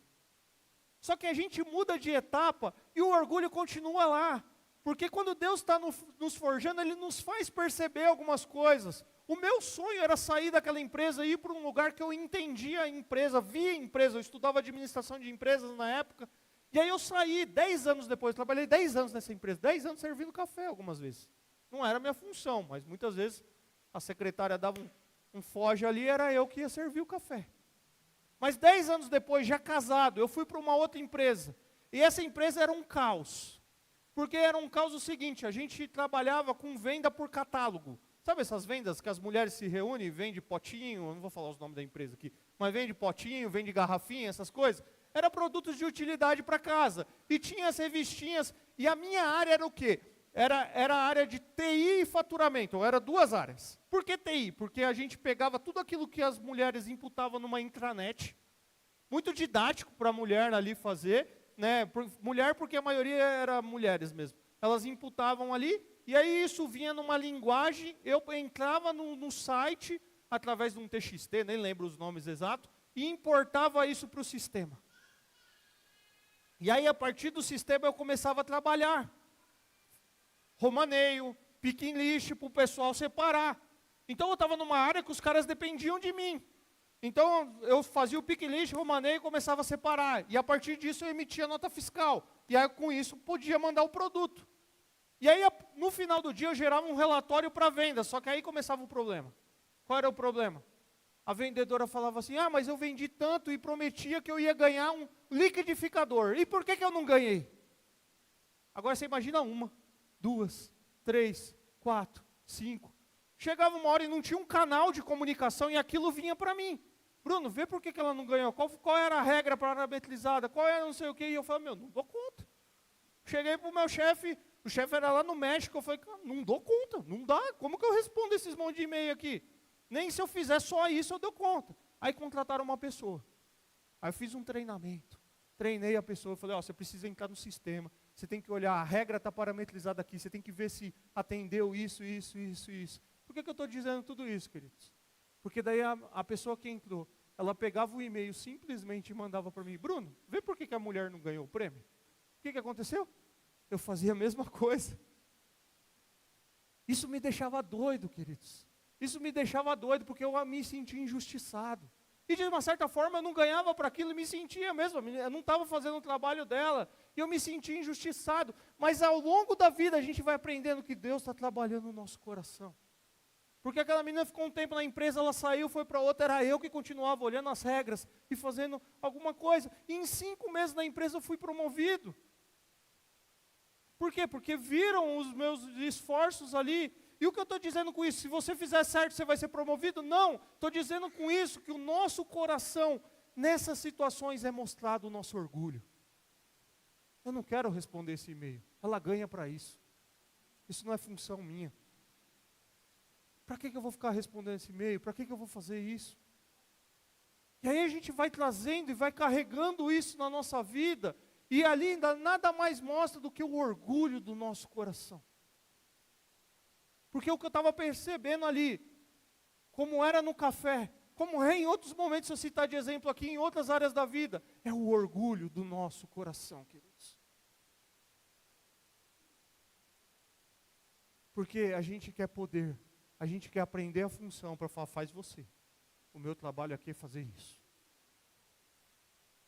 Só que a gente muda de etapa e o orgulho continua lá. Porque quando Deus está nos forjando, Ele nos faz perceber algumas coisas. O meu sonho era sair daquela empresa e ir para um lugar que eu entendia a empresa, via a empresa, eu estudava administração de empresas na época. E aí eu saí 10 anos depois, trabalhei 10 anos nessa empresa, 10 anos servindo café algumas vezes. Não era a minha função, mas muitas vezes a secretária dava um foge ali, era eu que ia servir o café. Mas 10 anos depois, já casado, eu fui para uma outra empresa. E essa empresa era um caos. Porque era um caos o seguinte, a gente trabalhava com venda por catálogo. Sabe essas vendas que as mulheres se reúnem e vendem potinho, eu não vou falar os nomes da empresa aqui, mas vende potinho, vende garrafinha, essas coisas. Era produtos de utilidade para casa. E tinha as revistinhas, e a minha área era o quê? Era a área de TI e faturamento, era duas áreas. Por que TI? Porque a gente pegava tudo aquilo que as mulheres imputavam numa intranet, muito didático para a mulher ali fazer, né? Mulher porque a maioria era mulheres mesmo. Elas imputavam ali, e aí isso vinha numa linguagem, eu entrava no site, através de um TXT, nem lembro os nomes exatos, e importava isso para o sistema. E aí a partir do sistema eu começava a trabalhar. Romaneio, picking list para o pessoal separar. Então eu estava numa área que os caras dependiam de mim. Então eu fazia o picking list, romaneio e começava a separar. E a partir disso eu emitia nota fiscal. E aí com isso podia mandar o produto. E aí no final do dia eu gerava um relatório para venda, só que aí começava o problema. Qual era o problema? A vendedora falava assim, mas eu vendi tanto e prometia que eu ia ganhar um liquidificador. E por que eu não ganhei? Agora você imagina 1, 2, 3, 4, 5. Chegava uma hora e não tinha um canal de comunicação e aquilo vinha para mim. Bruno, vê por que ela não ganhou. Qual era a regra parametrizada? Qual era não sei o quê? E eu falei, não dou conta. Cheguei para o meu chefe, o chefe era lá no México, eu falei, não dou conta, não dá. Como que eu respondo esses monte de e-mail aqui? Nem se eu fizer só isso eu dou conta. Aí contrataram uma pessoa. Aí eu fiz um treinamento. Treinei a pessoa, falei, você precisa entrar no sistema. Você tem que olhar, a regra está parametrizada aqui, você tem que ver se atendeu isso. Por que eu estou dizendo tudo isso, queridos? Porque daí a pessoa que entrou, ela pegava o e-mail simplesmente e mandava para mim, Bruno, vê por que a mulher não ganhou o prêmio? O que aconteceu? Eu fazia a mesma coisa. Isso me deixava doido, queridos. Isso me deixava doido, porque eu me sentia injustiçado. E de uma certa forma eu não ganhava para aquilo e me sentia mesmo. Eu não estava fazendo o trabalho dela. E eu me sentia injustiçado. Mas ao longo da vida a gente vai aprendendo que Deus está trabalhando no nosso coração. Porque aquela menina ficou um tempo na empresa, ela saiu, foi para outra, era eu que continuava olhando as regras e fazendo alguma coisa. E em 5 meses na empresa eu fui promovido. Por quê? Porque viram os meus esforços ali. E o que eu estou dizendo com isso? Se você fizer certo, você vai ser promovido? Não. Estou dizendo com isso que o nosso coração, nessas situações, é mostrado o nosso orgulho. Eu não quero responder esse e-mail. Ela ganha para isso. Isso não é função minha. Para que eu vou ficar respondendo esse e-mail? Para que eu vou fazer isso? E aí a gente vai trazendo e vai carregando isso na nossa vida. E ali ainda nada mais mostra do que o orgulho do nosso coração. Porque o que eu estava percebendo ali, como era no café, como é em outros momentos, se eu citar de exemplo aqui, em outras áreas da vida, é o orgulho do nosso coração, queridos. Porque a gente quer poder, a gente quer aprender a função para falar, faz você. O meu trabalho aqui é fazer isso.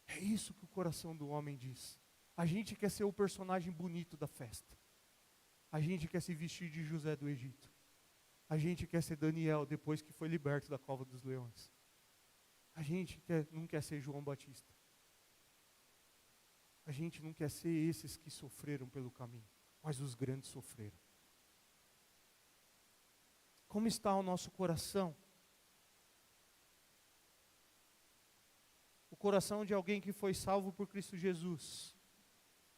É isso que o coração do homem diz. A gente quer ser o personagem bonito da festa. A gente quer se vestir de José do Egito. A gente quer ser Daniel depois que foi liberto da cova dos leões. A gente não quer ser João Batista. A gente não quer ser esses que sofreram pelo caminho, mas os grandes sofreram. Como está o nosso coração? O coração de alguém que foi salvo por Cristo Jesus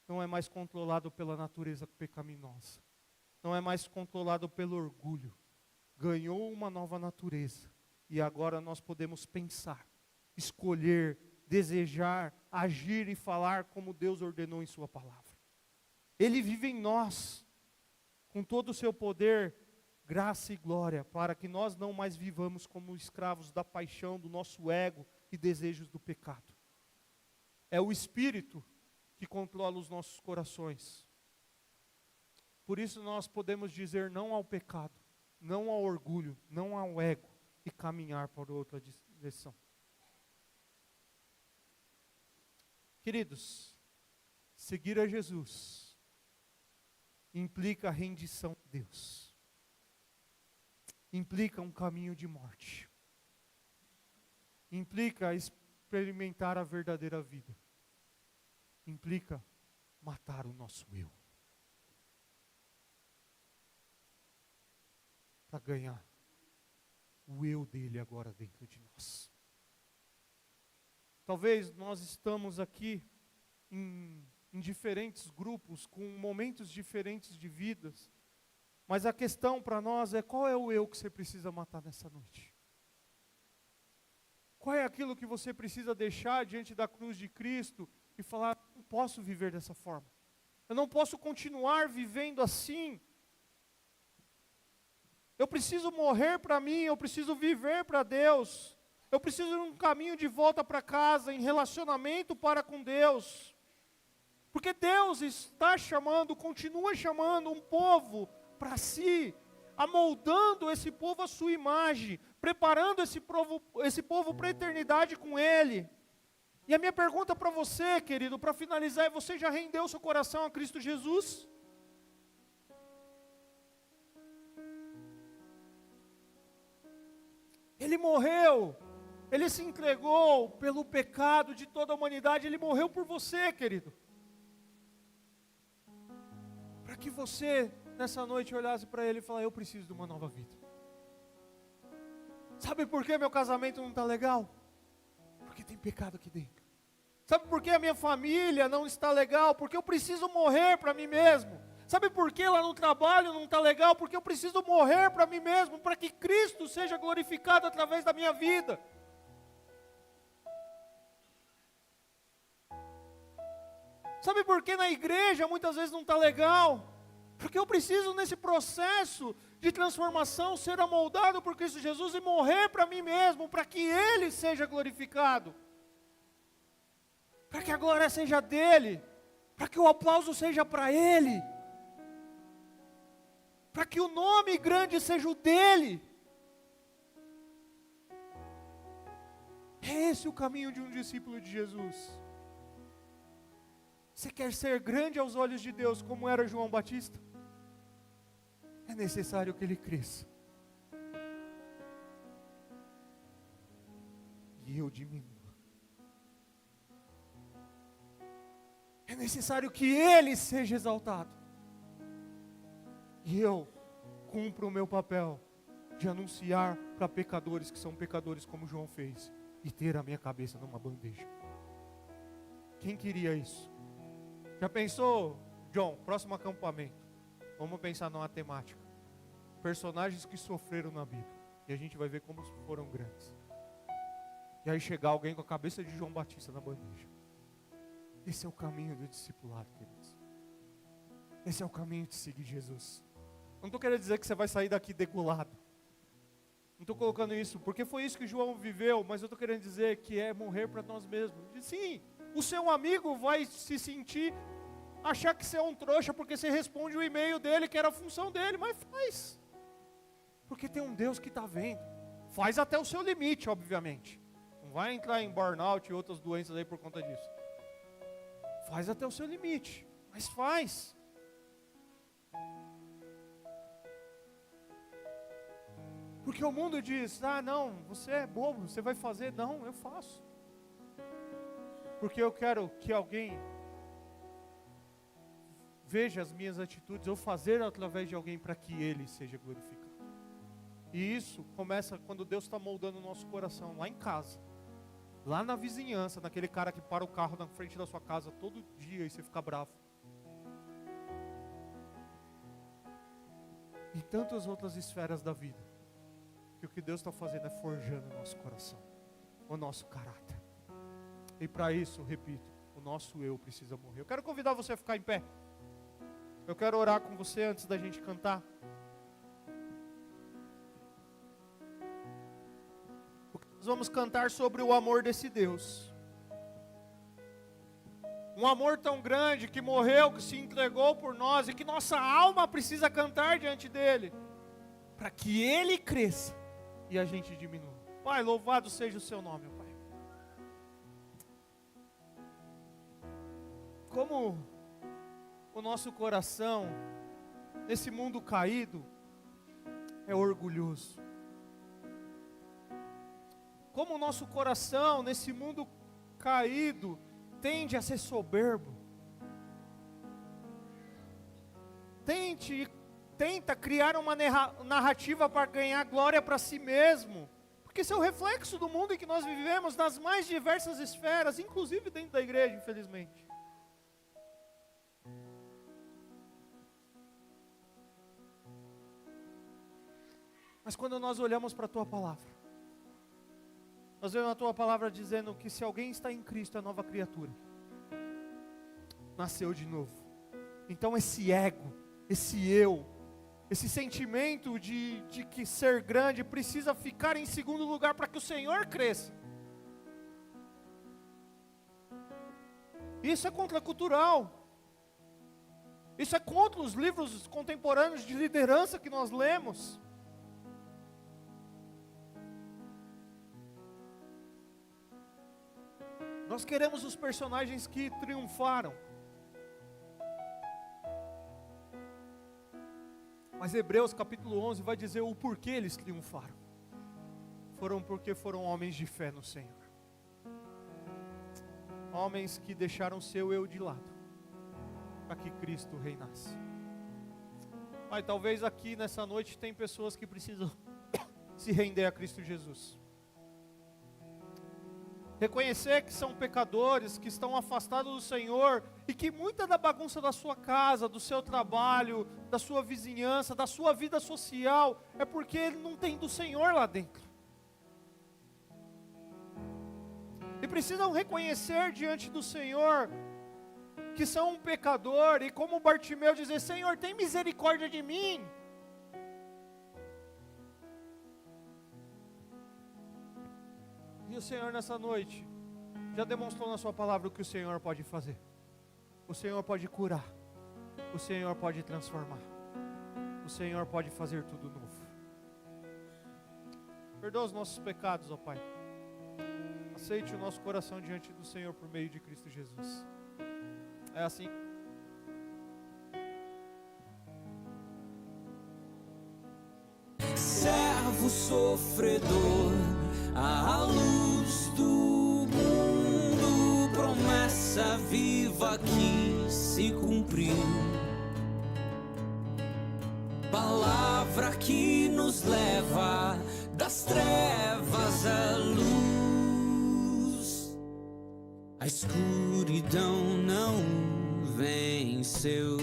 não é mais controlado pela natureza pecaminosa. Não é mais controlado pelo orgulho. Ganhou uma nova natureza. E agora nós podemos pensar, escolher, desejar, agir e falar como Deus ordenou em sua palavra. Ele vive em nós, com todo o seu poder, graça e glória, para que nós não mais vivamos como escravos da paixão, do nosso ego e desejos do pecado. É o Espírito que controla os nossos corações. Por isso nós podemos dizer não ao pecado, não ao orgulho, não ao ego e caminhar para outra direção. Queridos, seguir a Jesus implica rendição a Deus. Implica um caminho de morte. Implica experimentar a verdadeira vida. Implica matar o nosso eu. Para ganhar o eu dele agora dentro de nós. Talvez nós estamos aqui em diferentes grupos, com momentos diferentes de vidas, mas a questão para nós é: qual é o eu que você precisa matar nessa noite? Qual é aquilo que você precisa deixar diante da cruz de Cristo e falar: não posso viver dessa forma, eu não posso continuar vivendo assim, eu preciso morrer para mim, eu preciso viver para Deus, eu preciso de um caminho de volta para casa, em relacionamento para com Deus, porque Deus está chamando, continua chamando um povo para si, amoldando esse povo à sua imagem, preparando esse povo para a eternidade com Ele. E a minha pergunta para você, querido, para finalizar, é: você já rendeu seu coração a Cristo Jesus? Ele morreu, Ele se entregou pelo pecado de toda a humanidade, Ele morreu por você, querido. Para que você, nessa noite, olhasse para Ele e falasse: eu preciso de uma nova vida. Sabe por que meu casamento não está legal? Porque tem pecado aqui dentro. Sabe por que a minha família não está legal? Porque eu preciso morrer para mim mesmo. Sabe por que lá no trabalho não está legal? Porque eu preciso morrer para mim mesmo, para que Cristo seja glorificado através da minha vida. Sabe por que na igreja muitas vezes não está legal? Porque eu preciso, nesse processo de transformação, ser amoldado por Cristo Jesus e morrer para mim mesmo, para que Ele seja glorificado, para que a glória seja dEle, para que o aplauso seja para Ele, para que o nome grande seja o dEle. É esse o caminho de um discípulo de Jesus. Você quer ser grande aos olhos de Deus, como era João Batista? É necessário que ele cresça e eu diminua. É necessário que ele seja exaltado e eu cumpra o meu papel de anunciar para pecadores que são pecadores, como João fez, e ter a minha cabeça numa bandeja. Quem queria isso? Já pensou, John, próximo acampamento, vamos pensar numa temática: personagens que sofreram na Bíblia, e a gente vai ver como foram grandes. E aí chegar alguém com a cabeça de João Batista na bandeja. Esse é o caminho do discipulado, queridos. Esse é o caminho de seguir Jesus. Não estou querendo dizer que você vai sair daqui degolado. Não estou colocando isso, porque foi isso que João viveu, mas eu estou querendo dizer que é morrer para nós mesmos. E sim, o seu amigo vai se sentir, achar que você é um trouxa, porque você responde o e-mail dele, que era a função dele, mas faz. Porque tem um Deus que está vendo. Faz até o seu limite, obviamente. Não vai entrar em burnout e outras doenças aí por conta disso. Faz até o seu limite, mas faz. Porque o mundo diz: ah não, você é bobo, você vai fazer. Não, eu faço. Porque eu quero que alguém veja as minhas atitudes, eu fazer através de alguém para que Ele seja glorificado. E isso começa quando Deus está moldando o nosso coração, lá em casa. Lá na vizinhança, naquele cara que para o carro na frente da sua casa todo dia e você fica bravo. E tantas outras esferas da vida. Que o que Deus está fazendo é forjando o nosso coração, o nosso caráter. E para isso, repito, o nosso eu precisa morrer. Eu quero convidar você a ficar em pé. Eu quero orar com você antes da gente cantar. Nós vamos cantar sobre o amor desse Deus. Um amor tão grande que morreu, que se entregou por nós e que nossa alma precisa cantar diante dele, para que ele cresça e a gente diminua. Pai, louvado seja o seu nome, Pai. Como o nosso coração, nesse mundo caído, é orgulhoso. Como o nosso coração, nesse mundo caído, tende a ser soberbo. Tenta criar uma narrativa para ganhar glória para si mesmo. Porque esse é o reflexo do mundo em que nós vivemos, nas mais diversas esferas, inclusive dentro da igreja, infelizmente. Mas quando nós olhamos para a Tua palavra, nós vemos a Tua palavra dizendo que se alguém está em Cristo, é nova criatura. Nasceu de novo. Então esse ego, esse eu, esse sentimento de que ser grande precisa ficar em segundo lugar para que o Senhor cresça. Isso é contracultural. Isso é contra os livros contemporâneos de liderança que nós lemos. Nós queremos os personagens que triunfaram. Mas Hebreus capítulo 11 vai dizer o porquê eles triunfaram. Foram porque foram homens de fé no Senhor. Homens que deixaram seu eu de lado, para que Cristo reinasse. Pai, talvez aqui nessa noite tem pessoas que precisam se render a Cristo Jesus. Reconhecer que são pecadores, que estão afastados do Senhor, e que muita da bagunça da sua casa, do seu trabalho, da sua vizinhança, da sua vida social, é porque ele não tem do Senhor lá dentro. E precisam reconhecer diante do Senhor que são um pecador, e como Bartimeu dizer: Senhor, tem misericórdia de mim. E o Senhor nessa noite já demonstrou na sua palavra o que o Senhor pode fazer. O Senhor pode curar. O Senhor pode transformar. O Senhor pode fazer tudo novo. Perdoa os nossos pecados, ó Pai. Aceite o nosso coração diante do Senhor por meio de Cristo Jesus. É assim. Servo sofredor, a luz do mundo, promessa viva que se cumpriu, palavra que nos leva das trevas à luz, a escuridão não venceu.